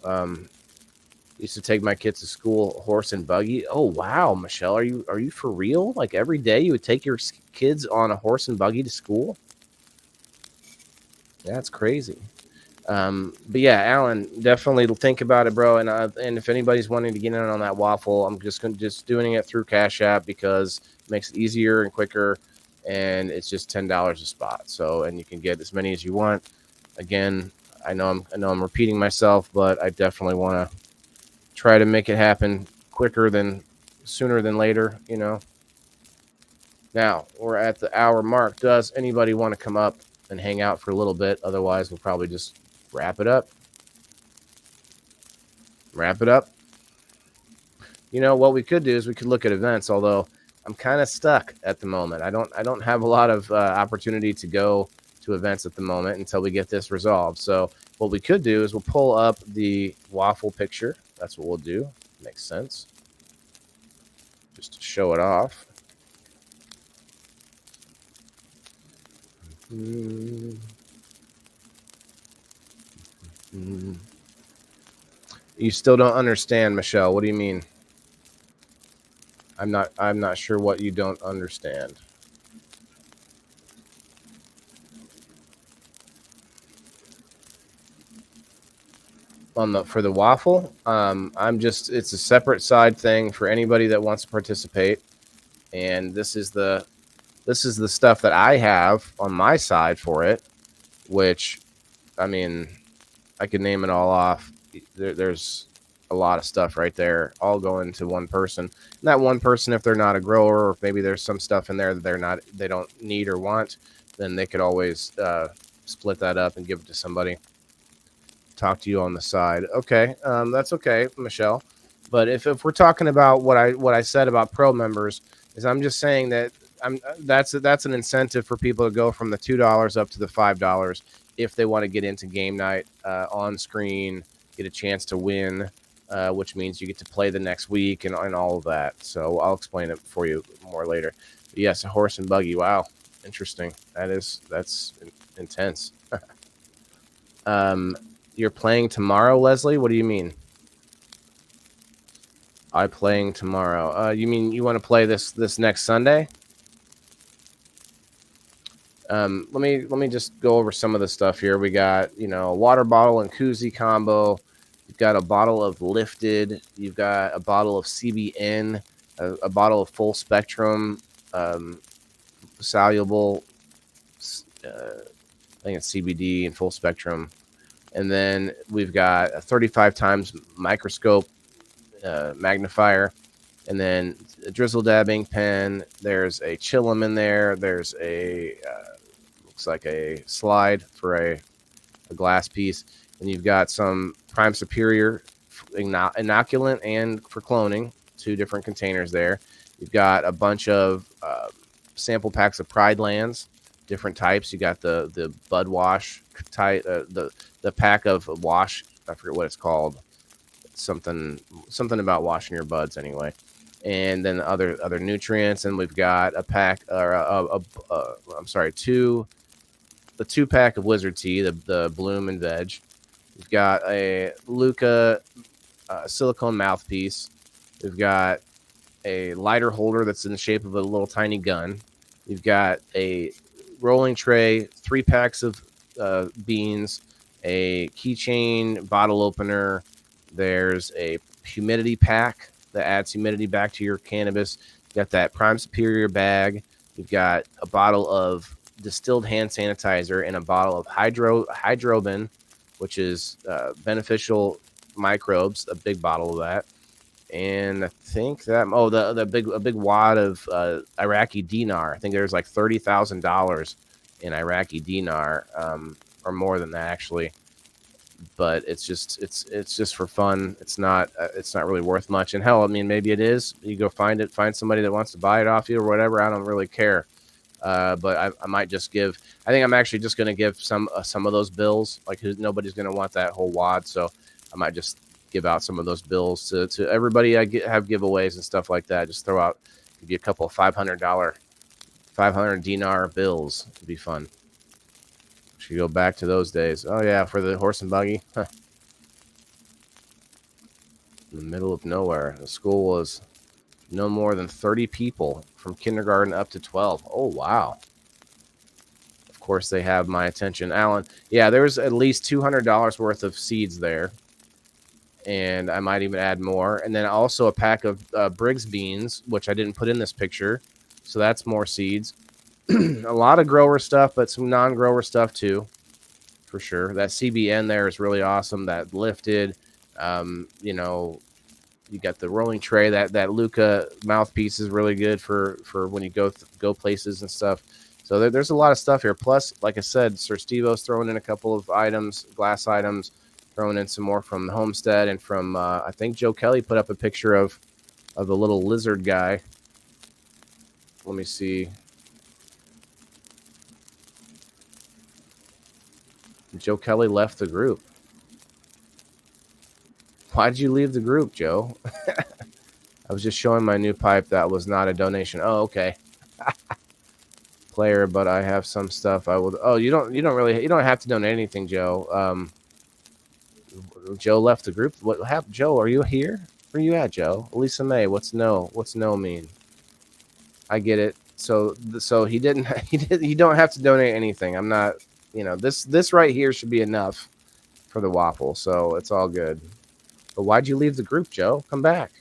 used to take my kids to school, horse and buggy. Oh, wow, Michelle, are you for real? Like every day you would take your kids on a horse and buggy to school? That's crazy. But yeah, Alan, definitely think about it, bro. And if anybody's wanting to get in on that waffle, I'm just doing it through Cash App because it makes it easier and quicker, and it's just $10 a spot. So, and you can get as many as you want. Again, I know I'm repeating myself, but I definitely want to try to make it happen sooner than later. Now we're at the hour mark. Does anybody want to come up and hang out for a little bit? Otherwise, we'll probably just wrap it up. What we could do is we could look at events, although I'm kind of stuck at the moment. I don't have a lot of opportunity to go to events at the moment until we get this resolved. So what we could do is we'll pull up the waffle picture. That's what we'll do. Makes sense. Just to show it off. You still don't understand, Michelle. What do you mean? I'm not sure what you don't understand. For the waffle, it's a separate side thing for anybody that wants to participate, and this is the stuff that I have on my side for it, which, I mean, I could name it all off. There's a lot of stuff right there, all going to one person. And that one person, if they're not a grower, or if maybe there's some stuff in there that they don't need or want, then they could always split that up and give it to somebody. Talk to you on the side. Okay, that's okay, Michelle. But if we're talking about what I said about pro members, is I'm just saying that that's an incentive for people to go from the $2 up to the $5 if they want to get into game night on screen, get a chance to win, which means you get to play the next week and all of that. So I'll explain it for you more later. But yes, a horse and buggy. Wow, interesting. That's intense. You're playing tomorrow, Leslie? What do you mean? I'm playing tomorrow. You mean you want to play this next Sunday? Let me just go over some of the stuff here. We got, a water bottle and koozie combo. You've got a bottle of Lifted. You've got a bottle of CBN, a bottle of Full Spectrum, soluble. I think it's CBD and Full Spectrum. And then we've got a 35 times microscope magnifier, and then a drizzle dabbing pen. There's a chillum in there. There's a looks like a slide for a glass piece, and you've got some Prime Superior inoculant and for cloning, 2 different containers there. You've got a bunch of sample packs of Pride Lands, different types. You got the Bud Wash type, the pack of wash. I forget what it's called. Something about washing your buds anyway. And then other nutrients. And we've got a pack, or the 2-pack of Wizard Tea, the Bloom and Veg. We've got a Luca silicone mouthpiece. We've got a lighter holder that's in the shape of a little tiny gun. You've got a rolling tray, 3 packs of beans, a keychain bottle opener. There's a humidity pack that adds humidity back to your cannabis. You got that Prime Superior bag. You've got a bottle of distilled hand sanitizer and a bottle of hydroben, which is beneficial microbes. A big bottle of that. And I think that a big wad of Iraqi dinar. I think there's like $30,000 in Iraqi dinar, or more than that actually. But it's just for fun. It's not really worth much. And hell, I mean, maybe it is. You go find somebody that wants to buy it off you or whatever. I don't really care. But I might just give. I think I'm actually just going to give some of those bills. Like nobody's going to want that whole wad, so I might just give out some of those bills to everybody. I have giveaways and stuff like that. Just throw out, give you a couple of $500 dinar bills. It'd be fun. Should go back to those days. Oh yeah, for the horse and buggy. Huh. In the middle of nowhere. The school was no more than 30 people from kindergarten up to 12. Oh wow. Of course they have my attention. Alan, yeah, there's at least $200 worth of seeds there. And I might even add more. And then also a pack of Briggs beans, which I didn't put in this picture. So that's more seeds. A lot of grower stuff, but some non-grower stuff too, for sure. That CBN there is really awesome. That lifted, you know, you got the rolling tray. That Luca mouthpiece is really good for when you go places and stuff. So there's a lot of stuff here. Plus, like I said, Sir Steve-O's throwing in a couple of items, glass items, throwing in some more from the homestead and from I think Joe Kelly put up a picture of the little lizard guy. Let me see. Joe Kelly left the group. Why'd you leave the group, Joe? I was just showing my new pipe. That was not a donation. Oh, okay. Player, but I have some stuff I will. Oh, you don't have to donate anything, Joe. Joe left the group. What happened, Joe? Are you here? Where are you at, Joe? Lisa May. What's no mean? I get it. So he didn't. You don't have to donate anything. I'm not. You know, this right here should be enough for the waffle, so it's all good. But why'd you leave the group, Joe? Come back.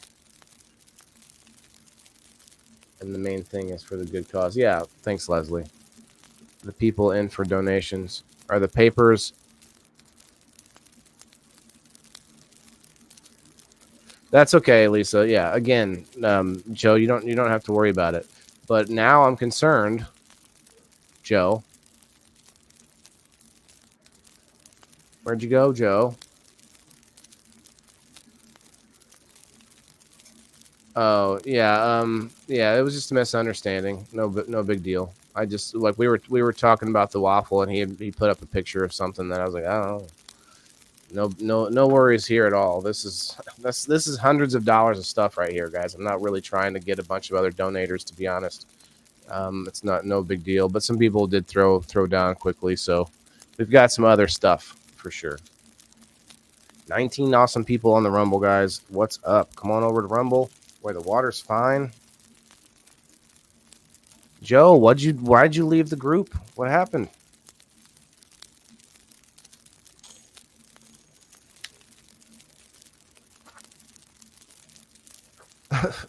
And the main thing is for the good cause. Yeah, thanks, Leslie. The people in for donations are the papers. That's okay, Lisa. Yeah, again, Joe, you don't have to worry about it. But now I'm concerned, Joe. Where'd you go, Joe? Oh, yeah. Yeah, it was just a misunderstanding. No big deal. I just like we were talking about the waffle, and he put up a picture of something that I was like, I don't know. No worries here at all. This is hundreds of dollars of stuff right here, guys. I'm not really trying to get a bunch of other donators, to be honest. It's no big deal, but some people did throw down quickly, so we've got some other stuff for sure. 19 awesome people on the Rumble, guys. What's up? Come on over to Rumble where the water's fine. Joe, why'd you leave the group? What happened?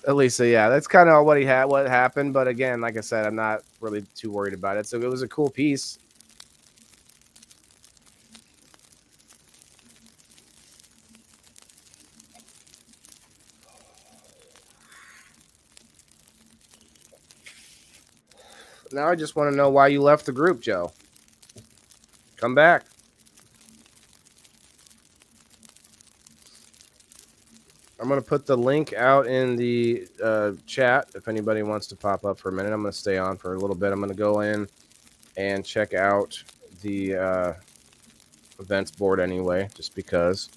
Elisa, yeah, that's kind of what happened. But again, like I said, I'm not really too worried about it. So it was a cool piece. Now I just want to know why you left the group, Joe. Come back. I'm going to put the link out in the chat if anybody wants to pop up for a minute. I'm going to stay on for a little bit. I'm going to go in and check out the events board anyway, just because.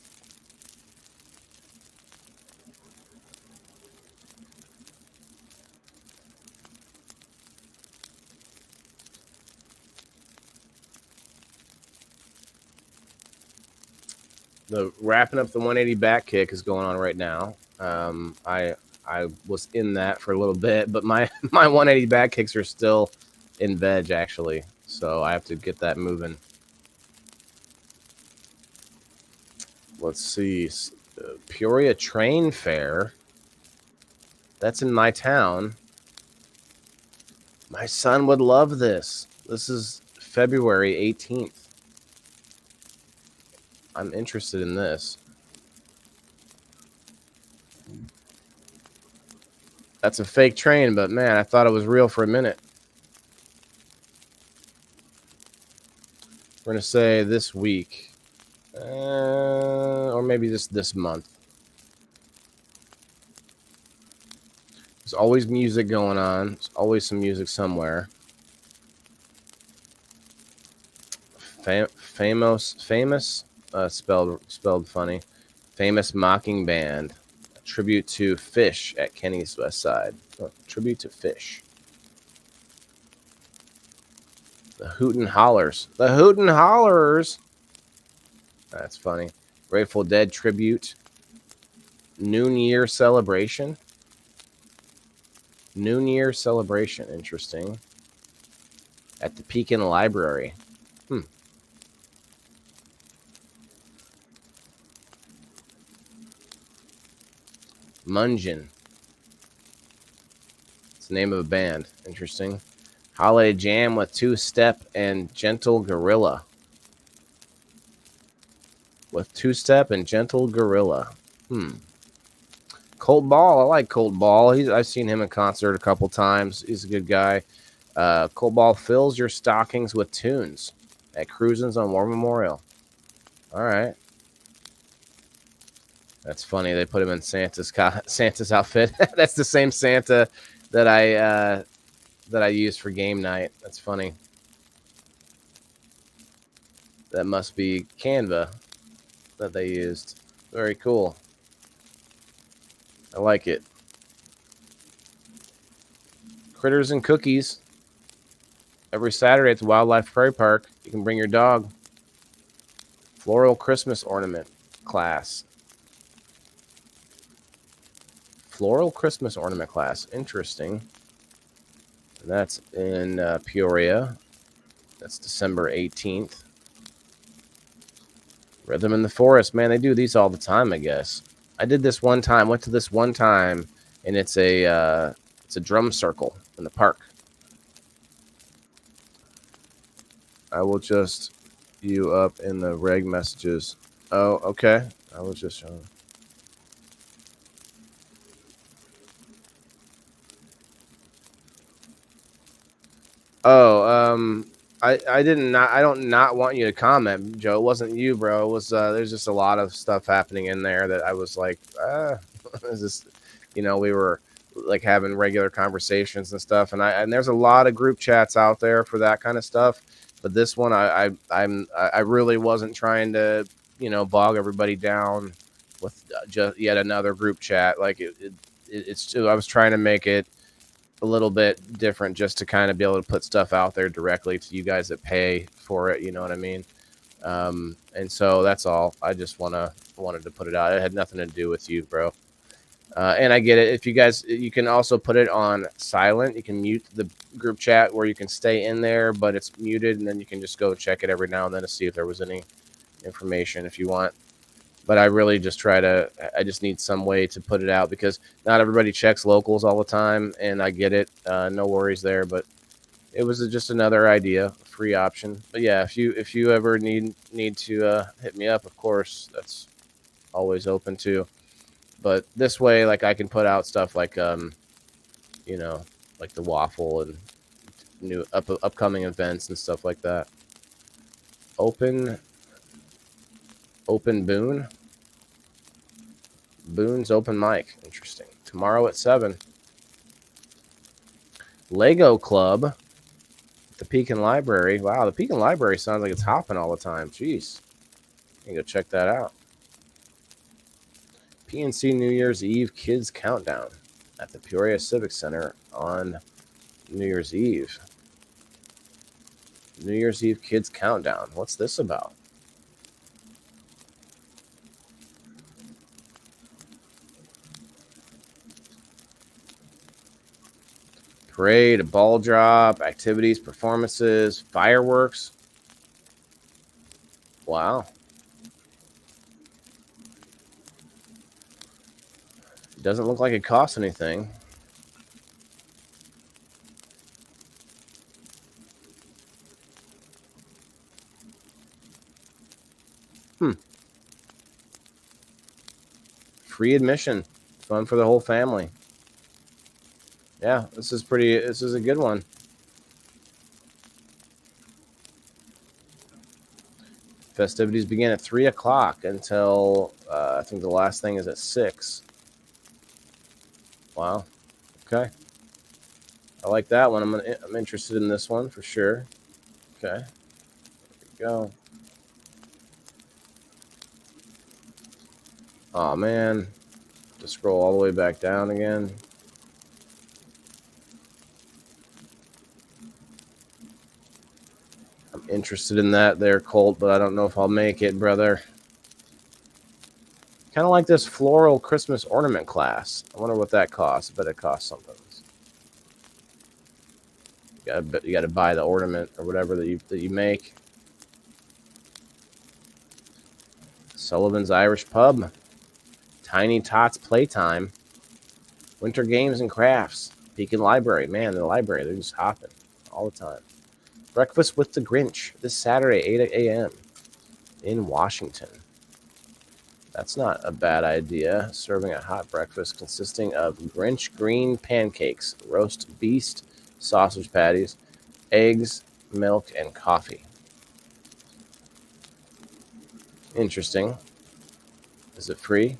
The wrapping up the 180 back kick is going on right now. I was in that for a little bit, but my 180 back kicks are still in veg actually, so I have to get that moving. Let's see, Peoria Train Fair. That's in my town. My son would love this. This is February 18th. I'm interested in this. That's a fake train, but man, I thought it was real for a minute. We're going to say this week. Or maybe this month. There's always music going on. There's always some music somewhere. Famous, spelled funny. Famous Mocking Band. A tribute to Fish at Kenny's West Side. Oh, tribute to Fish. The Hootin' Hollers. The Hootin' Hollers. That's funny. Grateful Dead tribute. Noon Year celebration. Noon Year celebration. Interesting. At the Pekin Library. Mungin. It's the name of a band. Interesting. Holiday Jam with Two Step and Gentle Gorilla. With Two Step and Gentle Gorilla. Colt Ball. I like Colt Ball. I've seen him in concert a couple times. He's a good guy. Colt Ball fills your stockings with tunes at Cruisin's on War Memorial. All right. That's funny. They put him in Santa's outfit. That's the same Santa that I used for game night. That's funny. That must be Canva that they used. Very cool. I like it. Critters and Cookies. Every Saturday at the Wildlife Prairie Park. You can bring your dog. Floral Christmas ornament class. Floral Christmas ornament class. Interesting. And that's in Peoria. That's December 18th. Rhythm in the Forest. Man, they do these all the time, I guess. I did this one time. Went to this one time, and it's a drum circle in the park. I will just you up in the reg messages. Oh, okay. I was just showing. Oh, I don't not want you to comment, Joe. It wasn't you, bro. It was there's just a lot of stuff happening in there that I was like, is this, we were like having regular conversations and stuff, and there's a lot of group chats out there for that kind of stuff. But this one, I really wasn't trying to, bog everybody down with just yet another group chat. Like it's I was trying to make it a little bit different just to kind of be able to put stuff out there directly to you guys that pay for it. You know what I mean? And so that's all. I just wanted to put it out. It had nothing to do with you, bro. And I get it. If you guys, you can also put it on silent. You can mute the group chat where you can stay in there, but it's muted, and then you can just go check it every now and then to see if there was any information if you want. But I really just I just need some way to put it out because not everybody checks locals all the time, and I get it. No worries there, but it was just another idea, free option. But yeah, if you ever need to hit me up, of course, that's always open too. But this way, like I can put out stuff like like the waffle and new upcoming events and stuff like that. Open Boone's open mic. Interesting. Tomorrow at 7. Lego Club at the Pekin Library. Wow, the Pekin Library sounds like it's hopping all the time. Jeez. You can go check that out. PNC New Year's Eve Kids Countdown at the Peoria Civic Center on New Year's Eve. New Year's Eve Kids Countdown. What's this about? Parade, a ball drop, activities, performances, fireworks. Wow. Doesn't look like it costs anything. Free admission. Fun for the whole family. Yeah, this is a good one. Festivities begin at 3 o'clock until I think the last thing is at 6. Wow. Okay. I like that one. I'm interested in this one for sure. Okay. There we go. Oh man. To scroll all the way back down again. I'm interested in that there, Colt, but I don't know if I'll make it, brother. Kind of like this floral Christmas ornament class. I wonder what that costs. I bet it costs something. You got to buy the ornament or whatever that you make. Sullivan's Irish Pub. Tiny Tots Playtime. Winter Games and Crafts. Beacon Library. Man, the library, they're just hopping all the time. Breakfast with the Grinch this Saturday, 8 a.m. in Washington. That's not a bad idea. Serving a hot breakfast consisting of Grinch green pancakes, roast beast, sausage patties, eggs, milk, and coffee. Interesting. Is it free?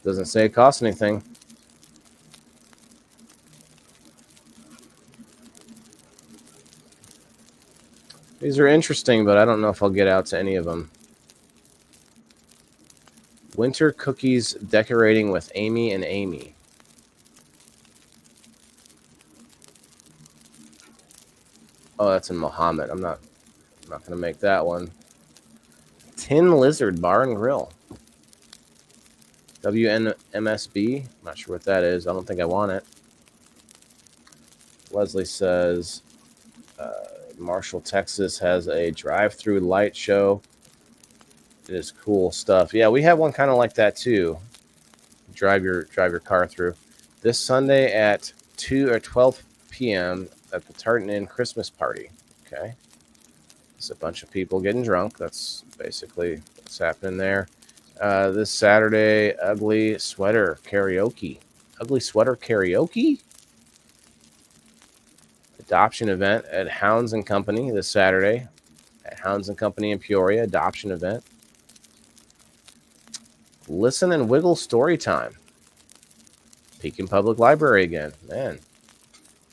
Doesn't say it costs anything. These are interesting, but I don't know if I'll get out to any of them. Winter Cookies Decorating with Amy and Amy. Oh, that's in Mohammed. I'm not going to make that one. Tin Lizard Bar and Grill. WNMSB. I'm not sure what that is. I don't think I want it. Leslie says Marshall, Texas has a drive-through light show. It is cool stuff. Yeah, we have one kind of like that too. Drive your car through. This Sunday at 2 or 12 p.m. at the Tartan Inn Christmas party. Okay. It's a bunch of people getting drunk. That's basically what's happening there. This Saturday, Ugly Sweater Karaoke. Ugly Sweater Karaoke? Adoption event at Hounds and Company this Saturday. At Hounds and Company in Peoria. Adoption event. Listen and Wiggle story time. Pekin Public Library again. Man.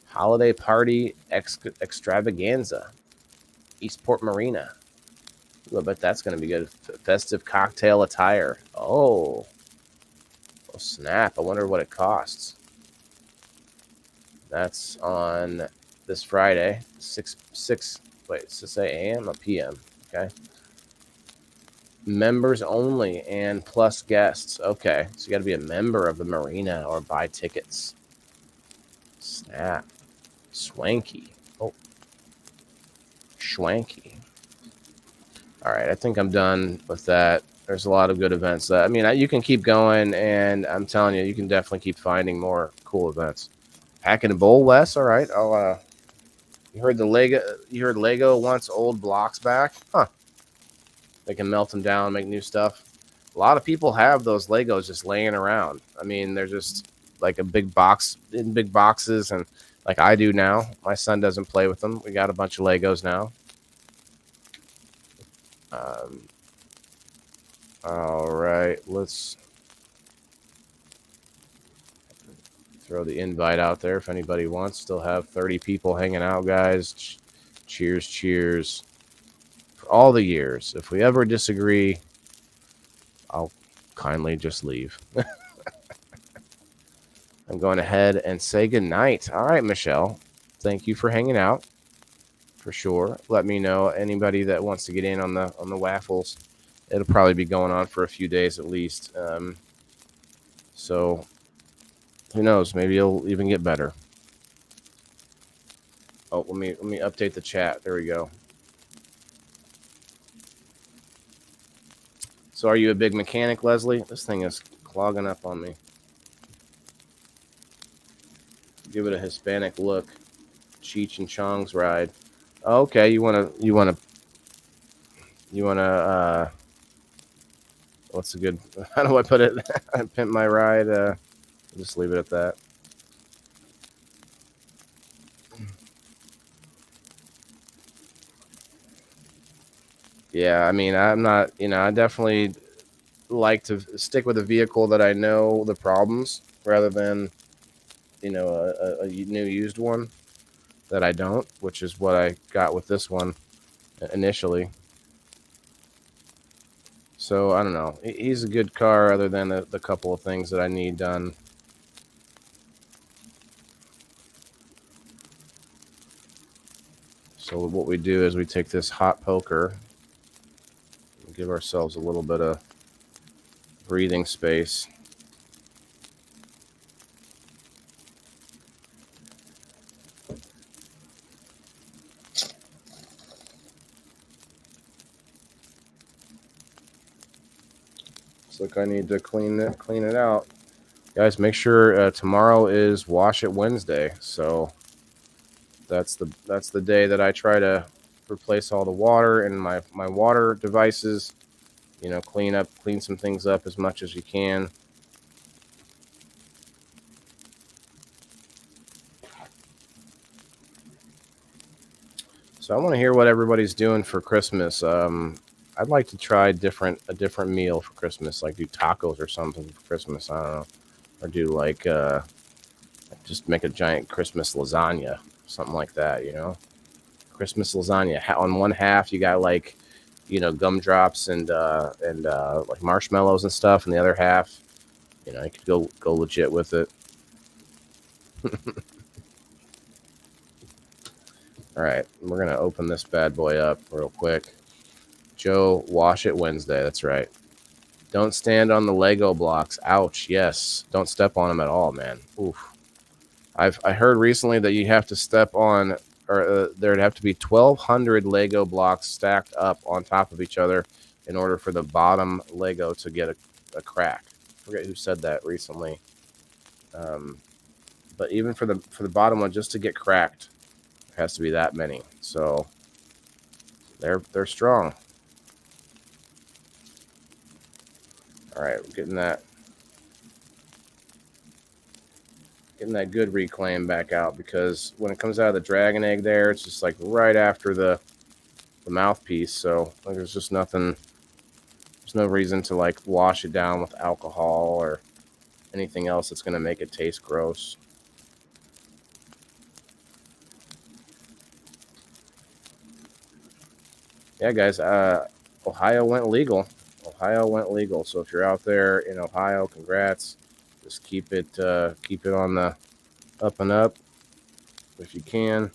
Holiday party extravaganza. Eastport Marina. Ooh, I bet that's going to be good. Festive cocktail attire. Oh, snap. I wonder what it costs. That's on this Friday. 6 a.m. or p.m. Okay. Members only and plus guests. Okay. So you got to be a member of the marina or buy tickets. Snap. Swanky. Oh. Schwanky. All right, I think I'm done with that. There's a lot of good events. You can keep going, and I'm telling you, you can definitely keep finding more cool events. Packing a bowl, Wes. All right, you heard the Lego. You heard Lego wants old blocks back, huh? They can melt them down, make new stuff. A lot of people have those Legos just laying around. I mean, they're just like a big box in big boxes, and like I do now. My son doesn't play with them. We got a bunch of Legos now. All right, let's throw the invite out there if anybody wants. Still have 30 people hanging out, guys. Cheers, cheers for all the years. If we ever disagree, I'll kindly just leave. I'm going ahead and say goodnight. All right, Michelle, thank you for hanging out. For sure. Let me know anybody that wants to get in on the waffles. It'll probably be going on for a few days at least. So who knows? Maybe it'll even get better. Oh, let me update the chat. There we go. So are you a big mechanic, Leslie? This thing is clogging up on me. give it a Hispanic look. Cheech and Chong's ride. Okay, you wanna what's a good, how do I put it? Pimp my ride. Just leave it at that. Yeah, I mean, I'm not, I definitely like to stick with a vehicle that I know the problems rather than, a new used one that I don't, which is what I got with this one initially. So I don't know. He's a good car other than the couple of things that I need done. So what we do is we take this hot poker, and give ourselves a little bit of breathing space. Looks like I need to clean it out. Guys, make sure tomorrow is Wash It Wednesday. So that's the day that I try to replace all the water and my water devices. Clean some things up as much as you can. So I want to hear what everybody's doing for Christmas. I'd like to try a different meal for Christmas, like do tacos or something for Christmas. I don't know, or do like just make a giant Christmas lasagna, something like that. Christmas lasagna. On one half you got like, gumdrops and like marshmallows and stuff, and the other half, you could go legit with it. All right, we're gonna open this bad boy up real quick. Joe, Wash It Wednesday. That's right. Don't stand on the Lego blocks. Ouch. Yes. Don't step on them at all, man. Oof. I heard recently that you have to step on, or there'd have to be 1,200 Lego blocks stacked up on top of each other in order for the bottom Lego to get a crack. I forget who said that recently. But even for the bottom one, just to get cracked, there has to be that many. So they're strong. All right, we're getting that good reclaim back out, because when it comes out of the dragon egg there, it's just like right after the mouthpiece. So like, there's just nothing. There's no reason to like wash it down with alcohol or anything else that's going to make it taste gross. Yeah, guys, Ohio went legal. So if you're out there in Ohio, congrats. Just keep it on the up and up if you can.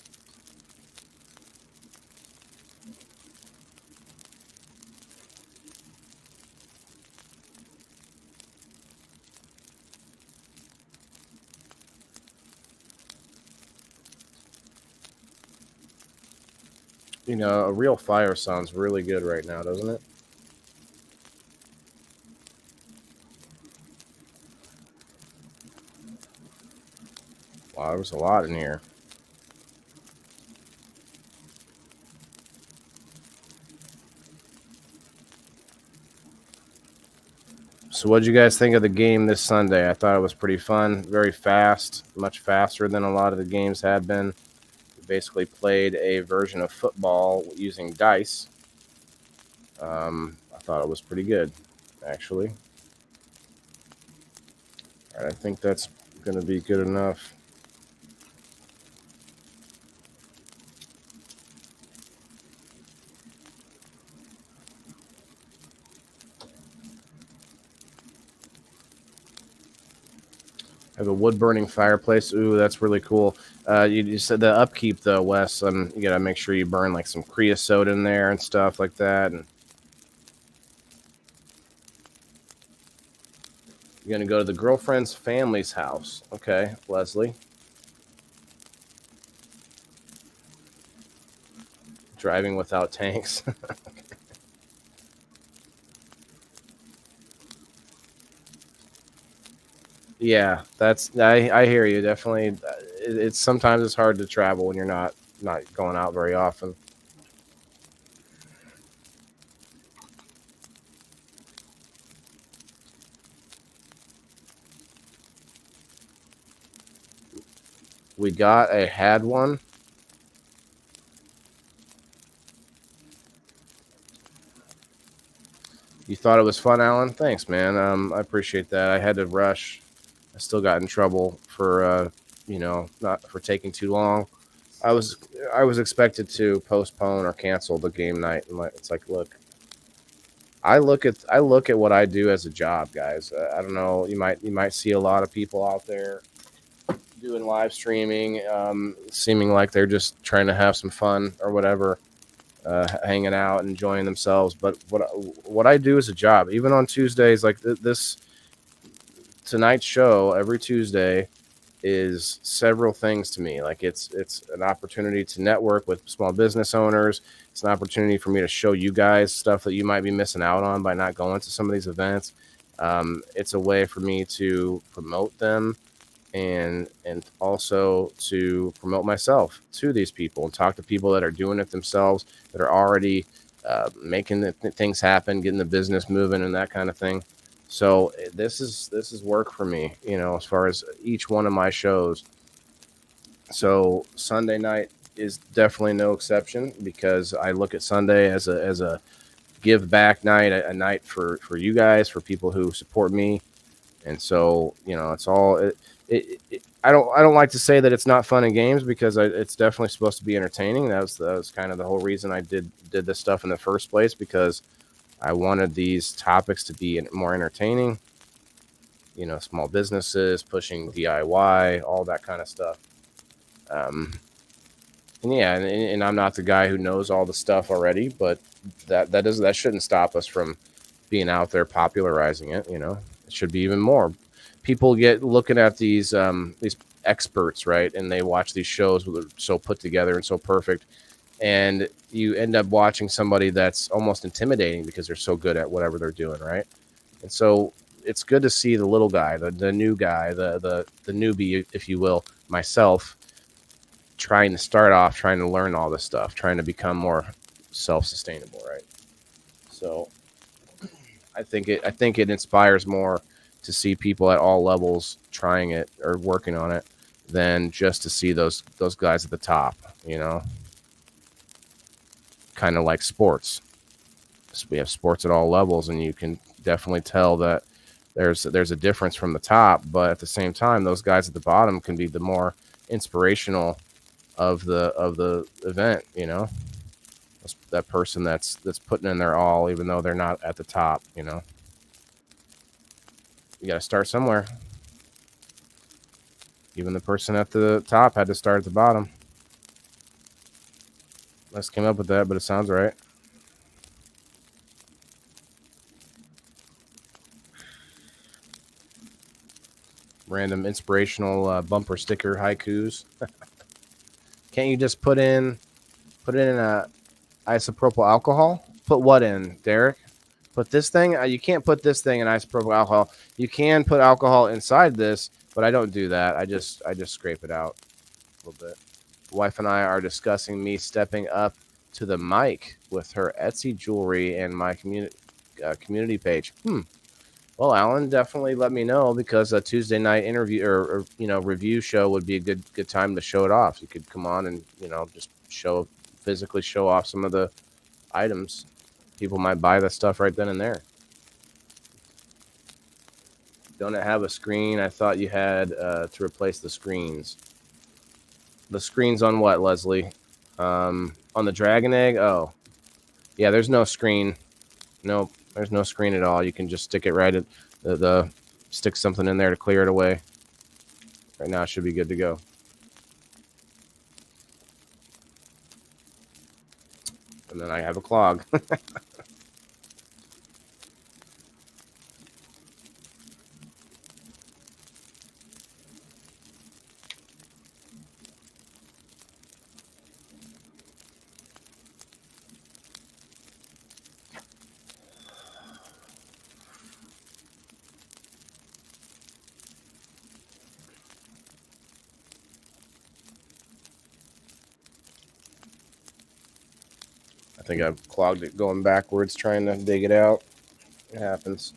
A real fire sounds really good right now, doesn't it? Wow, there's a lot in here. So what did you guys think of the game this Sunday? I thought it was pretty fun, very fast, much faster than a lot of the games had been. We basically played a version of football using dice. I thought it was pretty good, actually. All right, I think that's going to be good enough. I have a wood-burning fireplace. Ooh, that's really cool. You said the upkeep, though, Wes. You got to make sure you burn like some creosote in there and stuff like that. And you're going to go to the girlfriend's family's house. Okay, Leslie. Driving without tanks. Yeah, I hear you. Definitely, it's sometimes it's hard to travel when you're not going out very often. I had one. You thought it was fun, Alan? Thanks, man. I appreciate that. I had to rush. I still got in trouble for, not for taking too long. I was expected to postpone or cancel the game night, and it's like, look, I look at what I do as a job, guys. I don't know. You might see a lot of people out there doing live streaming, seeming like they're just trying to have some fun or whatever, hanging out, enjoying themselves. But what I do is a job. Even on Tuesdays, like this tonight's show, every Tuesday is several things to me. Like it's an opportunity to network with small business owners. It's an opportunity for me to show you guys stuff that you might be missing out on by not going to some of these events. It's a way for me to promote them and also to promote myself to these people and talk to people that are doing it themselves, that are already making things happen, getting the business moving and that kind of thing. So this is work for me, as far as each one of my shows. So Sunday night is definitely no exception, because I look at Sunday as a give back night, a night for you guys, for people who support me. And so, it's all I don't like to say that it's not fun and games, because it's definitely supposed to be entertaining. That was kind of the whole reason I did this stuff in the first place, because I wanted these topics to be more entertaining. Small businesses, pushing DIY, all that kind of stuff. And I'm not the guy who knows all the stuff already, but that shouldn't stop us from being out there popularizing it. It should be even more. People get looking at these experts, right? And they watch these shows that are so put together and so perfect. And you end up watching somebody that's almost intimidating because they're so good at whatever they're doing, right? And so it's good to see the little guy, the new guy, the newbie, if you will, myself, trying to learn all this stuff, trying to become more self-sustainable, right? So I think it inspires more to see people at all levels trying it or working on it than just to see those guys at the top, kind of like sports. We have sports at all levels, and you can definitely tell that there's a difference from the top, but at the same time, those guys at the bottom can be the more inspirational of the event. That person that's putting in their all, even though they're not at the top. You got to start somewhere. Even the person at the top had to start at the bottom. Let's came up with that, but it sounds right. Random inspirational bumper sticker haikus. Can't you just put in a isopropyl alcohol? Put what in, Derek? Put this thing? You can't put this thing in isopropyl alcohol. You can put alcohol inside this, but I don't do that. I just scrape it out a little bit. Wife and I are discussing me stepping up to the mic with her Etsy jewelry and my community page. Well, Alan, definitely let me know, because a Tuesday night interview or review show would be a good time to show it off. You could come on and just physically show off some of the items. People might buy that stuff right then and there. Don't it have a screen? I thought you had to replace the screens. The screens on what, Leslie? On the Dragon Egg? Oh, yeah. There's no screen. Nope. There's no screen at all. You can just stick it right at stick something in there to clear it away. Right now, it should be good to go. And then I have a clog. think I've clogged it going backwards trying to dig it out. It happens.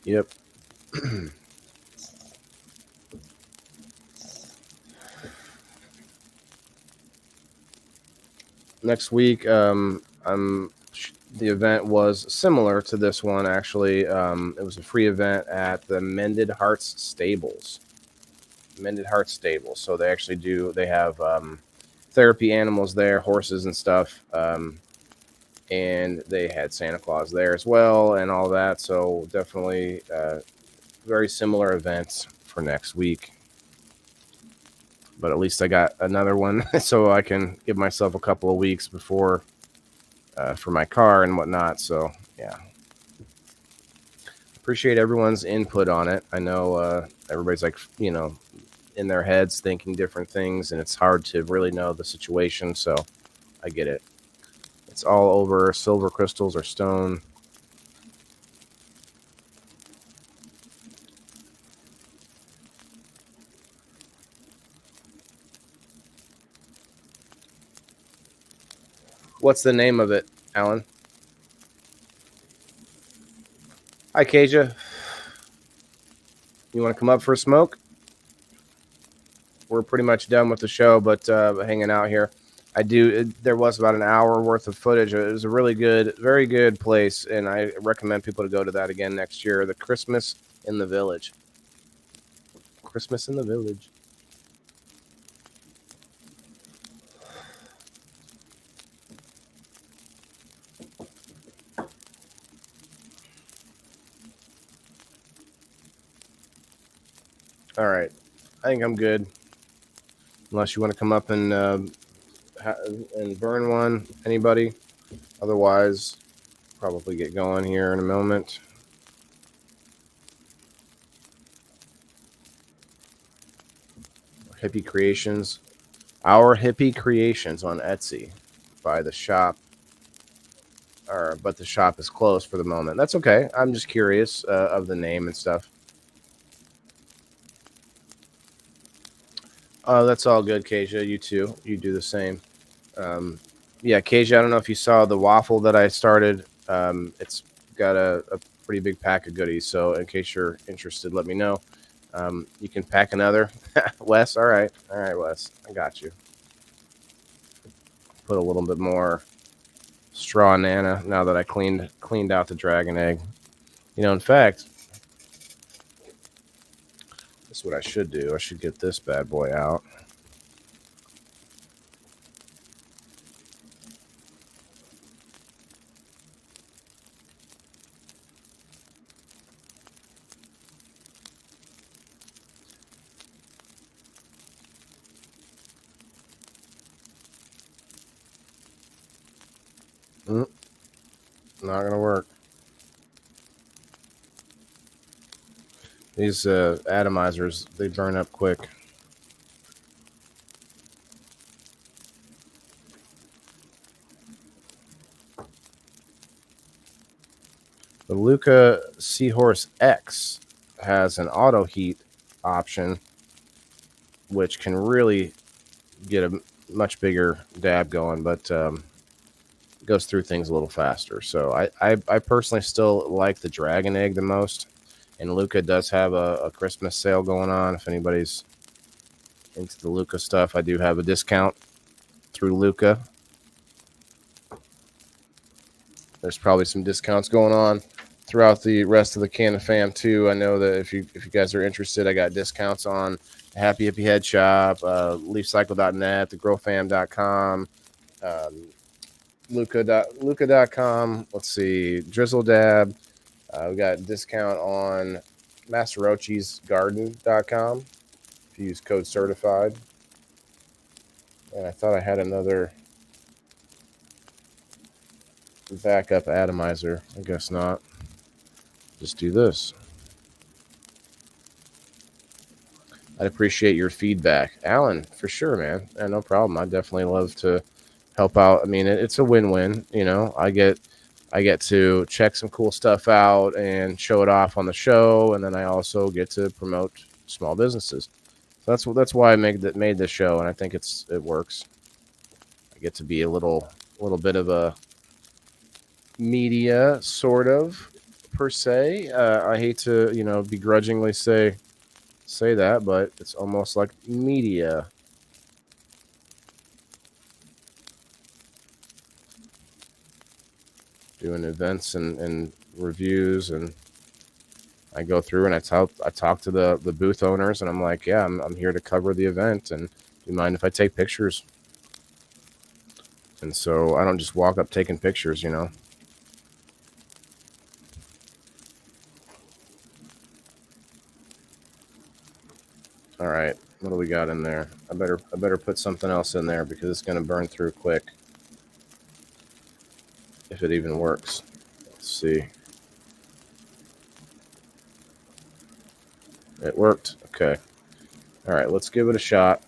Yep. Next week, the event was similar to this one, actually. It was a free event at the Mended Hearts Stables. So they have therapy animals there, horses and stuff. And they had Santa Claus there as well and all that. So definitely very similar events for next week. But at least I got another one so I can give myself a couple of weeks before for my car and whatnot. So, yeah. Appreciate everyone's input on it. I know everybody's like, in their heads thinking different things, and it's hard to really know the situation. So I get it. It's all over silver crystals or stone. What's the name of it, Alan? Hi, Kaja. You want to come up for a smoke? We're pretty much done with the show, but hanging out here. There was about an hour worth of footage. It was a really good, very good place, and I recommend people to go to that again next year. The Christmas in the Village. Christmas in the Village. All right. I think I'm good. Unless you want to come up and burn one, anybody. Otherwise, probably get going here in a moment. Hippie Creations. Our Hippie Creations on Etsy by the shop. But the shop is closed for the moment. That's okay. I'm just curious of the name and stuff. Oh, that's all good, Kaja. You too. You do the same. Yeah, Kaja, I don't know if you saw the waffle that I started. It's got a pretty big pack of goodies. So in case you're interested, let me know. You can pack another. Wes, all right. All right, Wes. I got you. Put a little bit more straw nana now that I cleaned out the dragon egg. In fact, that's what I should do. I should get this bad boy out. Not gonna work. These atomizers, they burn up quick. The Luca Seahorse X has an auto heat option, which can really get a much bigger dab going, but goes through things a little faster. So I personally still like the Dragon Egg the most. And Luca does have a Christmas sale going on. If anybody's into the Luca stuff, I do have a discount through Luca. There's probably some discounts going on throughout the rest of the Canna fam too. I know that if you guys are interested, I got discounts on Happy Hippie Head Shop, LeafCycle.net, thegrowfam.com, Luca.com. Let's see, Drizzle Dab. We got a discount on MasterOchi'sGarden.com if you use code certified. And I thought I had another backup atomizer. I guess not. Just do this. I'd appreciate your feedback. Alan, for sure, man. No problem. I'd definitely love to help out. I mean, it's a win-win. I get I get to check some cool stuff out and show it off on the show, and then I also get to promote small businesses. So that's why I made this show, and I think it works. I get to be a little bit of a media, sort of, per se. I hate to begrudgingly say that, but it's almost like media. Doing events and reviews, and I go through and I talk to the booth owners, and I'm like, yeah, I'm here to cover the event, and do you mind if I take pictures? And so I don't just walk up taking pictures, All right, what do we got in there? I better put something else in there because it's going to burn through quick. If it even works. Let's see. It worked. Okay. All right, let's give it a shot.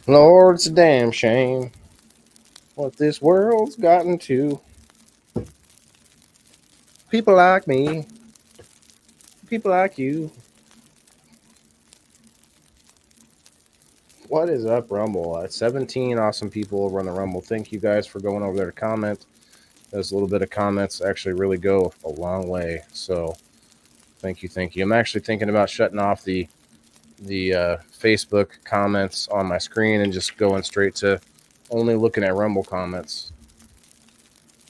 Lord, it's a damn shame what this world's gotten to. People like me, people like you. What is up, Rumble? 17 awesome people over on the Rumble. Thank you guys for going over there to comment. Those little bit of comments actually really go a long way. So thank you. I'm actually thinking about shutting off the Facebook comments on my screen and just going straight to only looking at Rumble comments,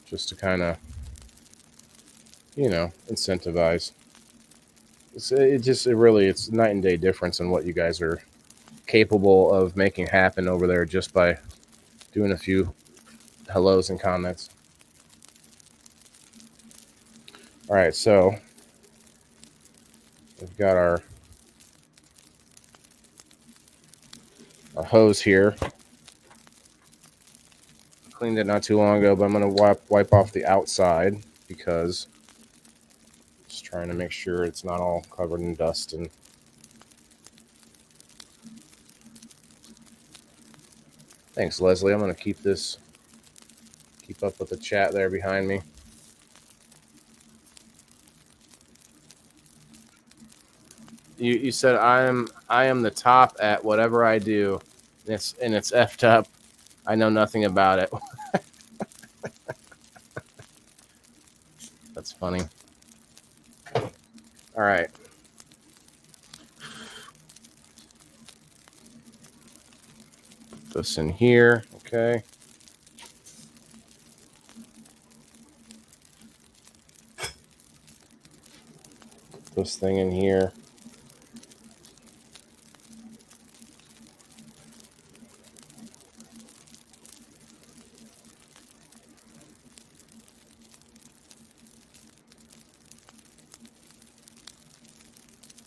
just to kind of incentivize. It's night and day difference in what you guys are capable of making happen over there just by doing a few hellos and comments. All right, so we've got our hose here. Cleaned it not too long ago, but I'm going to wipe off the outside because just trying to make sure it's not all covered in dust. And thanks, Leslie. I'm going to keep up with the chat there behind me. You said I am the top at whatever I do. It's effed up. I know nothing about it. That's funny. All right. Put this in here. Okay. Put this thing in here.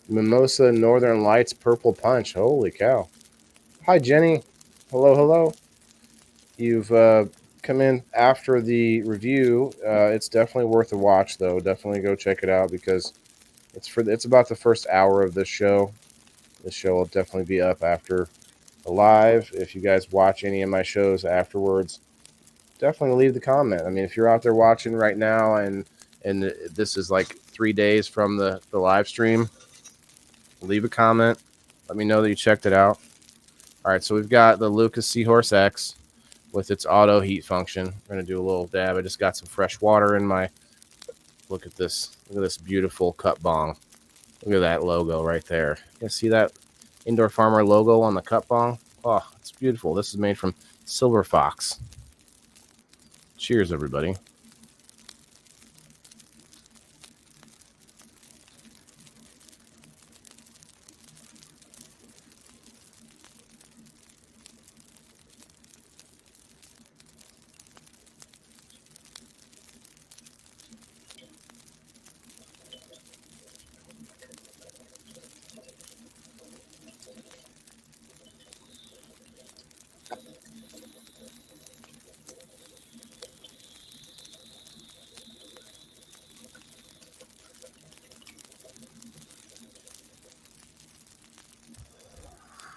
Mimosa Northern Lights Purple Punch. Holy cow. Hi, Jenny. Hello, hello. You've come in after the review. It's definitely worth a watch, though. Definitely go check it out because it's about the first hour of this show. This show will definitely be up after the live. If you guys watch any of my shows afterwards, definitely leave the comment. I mean, if you're out there watching right now and this is like 3 days from the live stream, leave a comment. Let me know that you checked it out. All right, so we've got the Lucas Seahorse X with its auto heat function. We're gonna do a little dab. I just got some fresh water in my. Look at this. Look at this beautiful cup bong. Look at that logo right there. You see that Indoor Farmer logo on the cup bong? Oh, it's beautiful. This is made from Silver Fox. Cheers, everybody.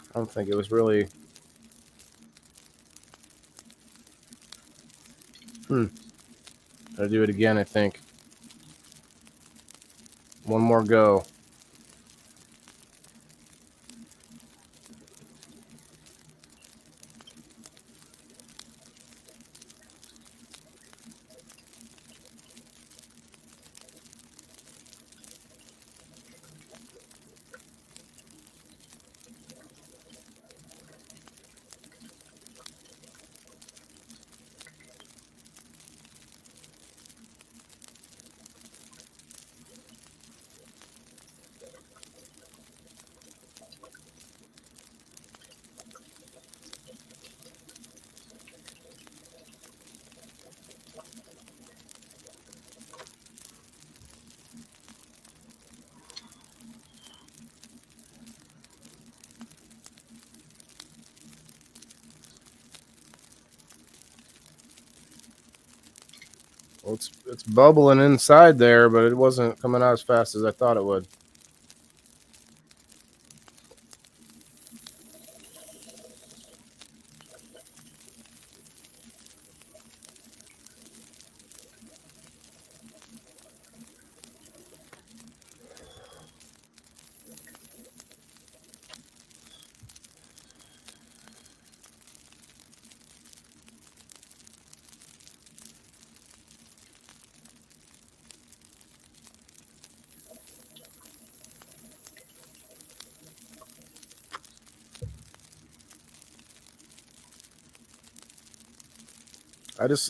I don't think it was really. Gotta do it again, I think. One more go. Well, it's bubbling inside there, but it wasn't coming out as fast as I thought it would.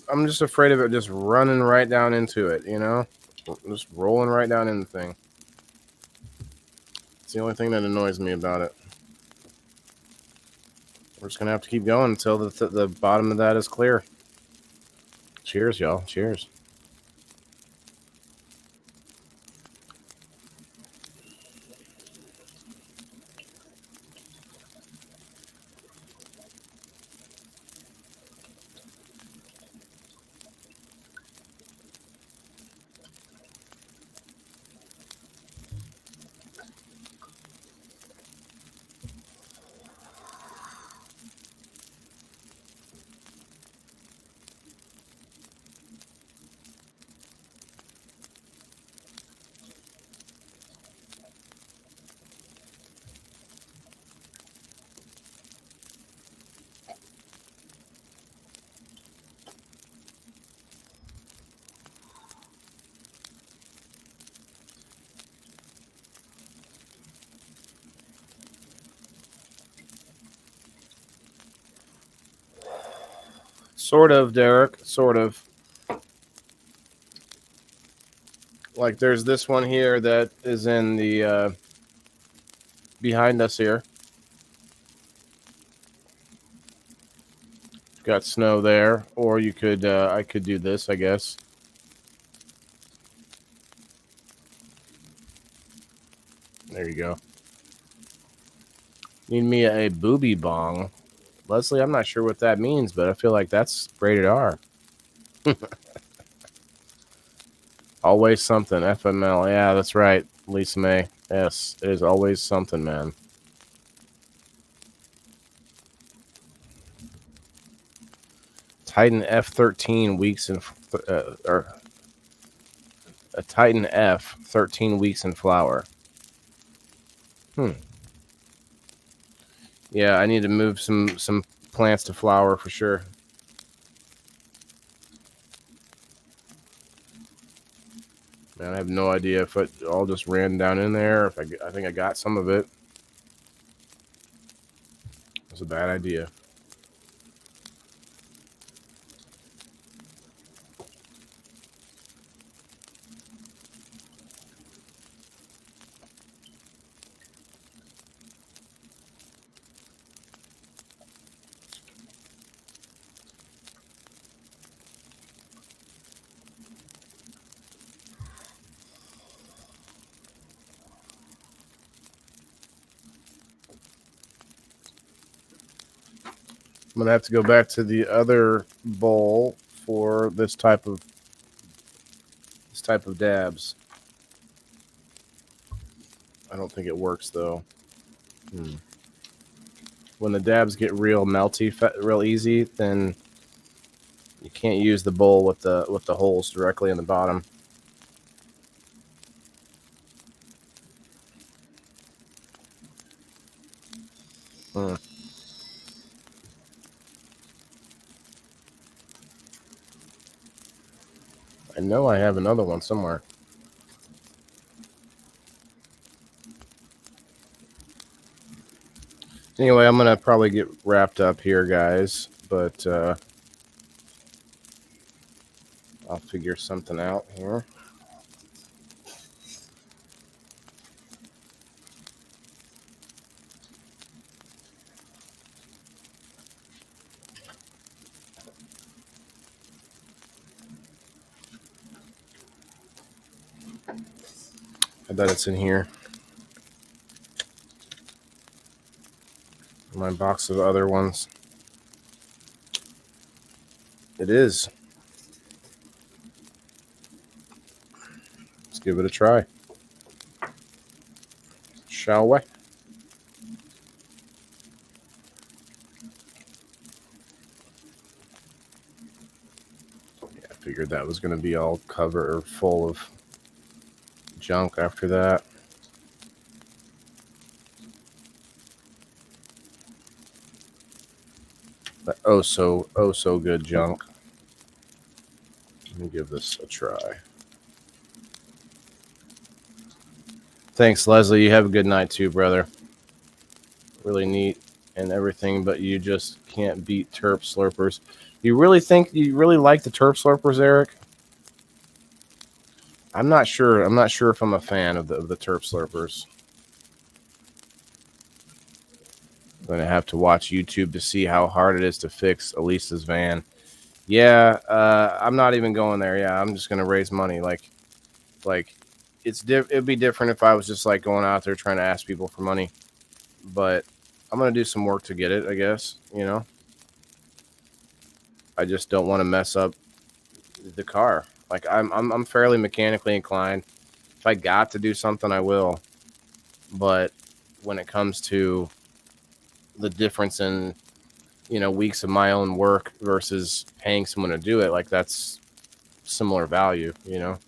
I'm just afraid of it just running right down into it, you know? Just rolling right down in the thing. It's the only thing that annoys me about it. We're just gonna have to keep going until the bottom of that is clear. Cheers, y'all. Cheers. Sort of, Derek. Sort of. Like there's this one here that is in the behind us here. Got snow there, or you could I could do this, I guess. There you go. Need me a booby bong. Leslie, I'm not sure what that means, but I feel like that's rated R. Always something. FML. Yeah, that's right. Lisa May. Yes, it is always something, man. Titan F13 weeks in, or a Titan F 13 weeks in flower. Yeah, I need to move some plants to flower for sure. Man, I have no idea if it all just ran down in there. If I think I got some of it. It was a bad idea. I'm gonna have to go back to the other bowl for this type of dabs. I don't think it works though. When the dabs get real melty, real easy, then you can't use the bowl with the holes directly in the bottom. I know I have another one somewhere. Anyway, I'm gonna probably get wrapped up here, guys, but I'll figure something out here. I bet it's in here. My box of other ones. It is. Let's give it a try. Shall we? Yeah, I figured that was going to be all cover or full of junk after that. But oh so good junk. Let me give this a try. Thanks, Leslie. You have a good night too, brother. Really neat and everything, but you just can't beat Terp Slurpers. You really think you really like the Terp Slurpers, Eric? I'm not sure. I'm not sure if I'm a fan of the Terp Slurpers. I'm going to have to watch YouTube to see how hard it is to fix Elisa's van. Yeah, I'm not even going there. Yeah, I'm just going to raise money. Like it'd be different if I was just like going out there trying to ask people for money. But I'm going to do some work to get it, I guess, you know. I just don't want to mess up the car. Like I'm fairly mechanically inclined. If I got to do something, I will. But when it comes to the difference in, you know, weeks of my own work versus paying someone to do it, like that's similar value, you know.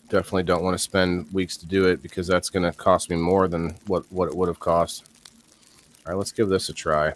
Definitely don't want to spend weeks to do it because that's going to cost me more than what it would have cost. All right, let's give this a try.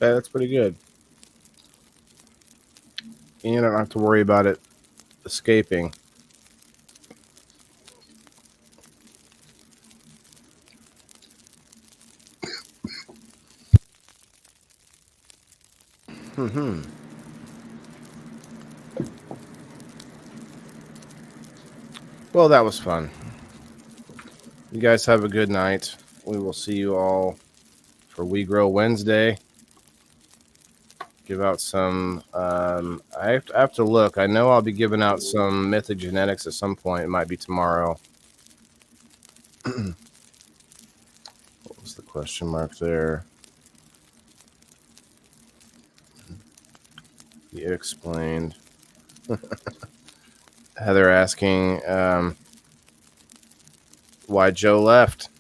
Okay, that's pretty good. And I don't have to worry about it escaping. Well, that was fun. You guys have a good night. We will see you all for We Grow Wednesday. Give out some. I have to look. I know I'll be giving out some Mythic Genetics at some point. It might be tomorrow. What was the question mark there? You explained. Heather asking why Joe left.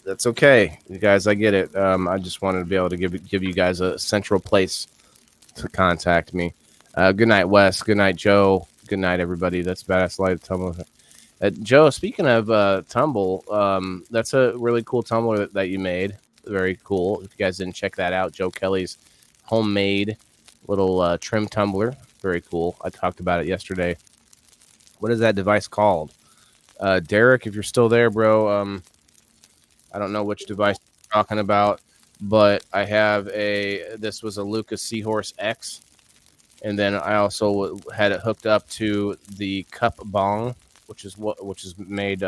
That's okay, you guys. I get it. I just wanted to be able to give you guys a central place to contact me. Good night, Wes. Good night, Joe. Good night, everybody. That's Badass Light Tumble. Joe, speaking of Tumble, that's a really cool tumbler that you made. Very cool. If you guys didn't check that out, Joe Kelly's homemade little trim tumbler. Very cool. I talked about it yesterday. What is that device called? Derek, if you're still there, bro, I don't know which device you're talking about, but I have this was a Lucas Seahorse X, and then I also had it hooked up to the Cup Bong, which is made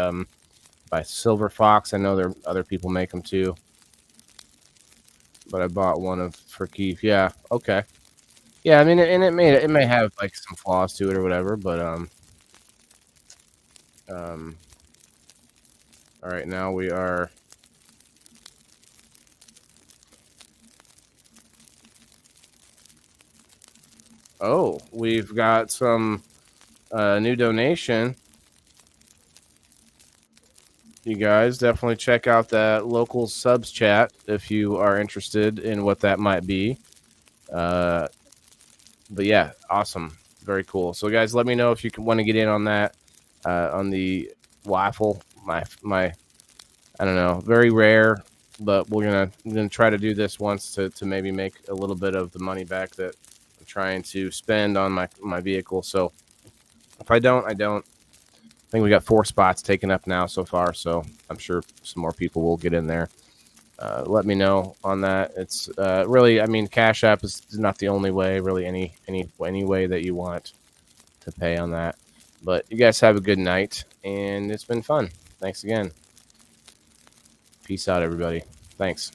by Silver Fox. I know there other people make them too, but I bought one for Keith. Yeah, okay. Yeah, I mean, and it may have like some flaws to it or whatever, but all right, now we are. Oh, we've got some new donation. You guys definitely check out that local subs chat if you are interested in what that might be. But yeah, awesome. Very cool. So guys, let me know if you want to get in on that, on the waffle. My, I don't know, very rare, but we're gonna try to do this once to maybe make a little bit of the money back that I'm trying to spend on my vehicle. So if I don't, I don't. I think we got 4 spots taken up now so far, so I'm sure some more people will get in there. Let me know on that. It's really, I mean, Cash App is not the only way. Really, any way that you want to pay on that. But you guys have a good night, and it's been fun. Thanks again. Peace out, everybody. Thanks.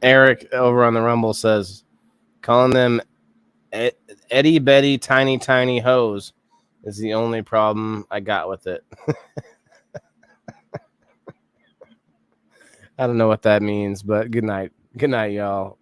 Eric over on the Rumble says, calling them Eddie Betty tiny hose is the only problem I got with it. I don't know what that means, but good night. Good night, y'all.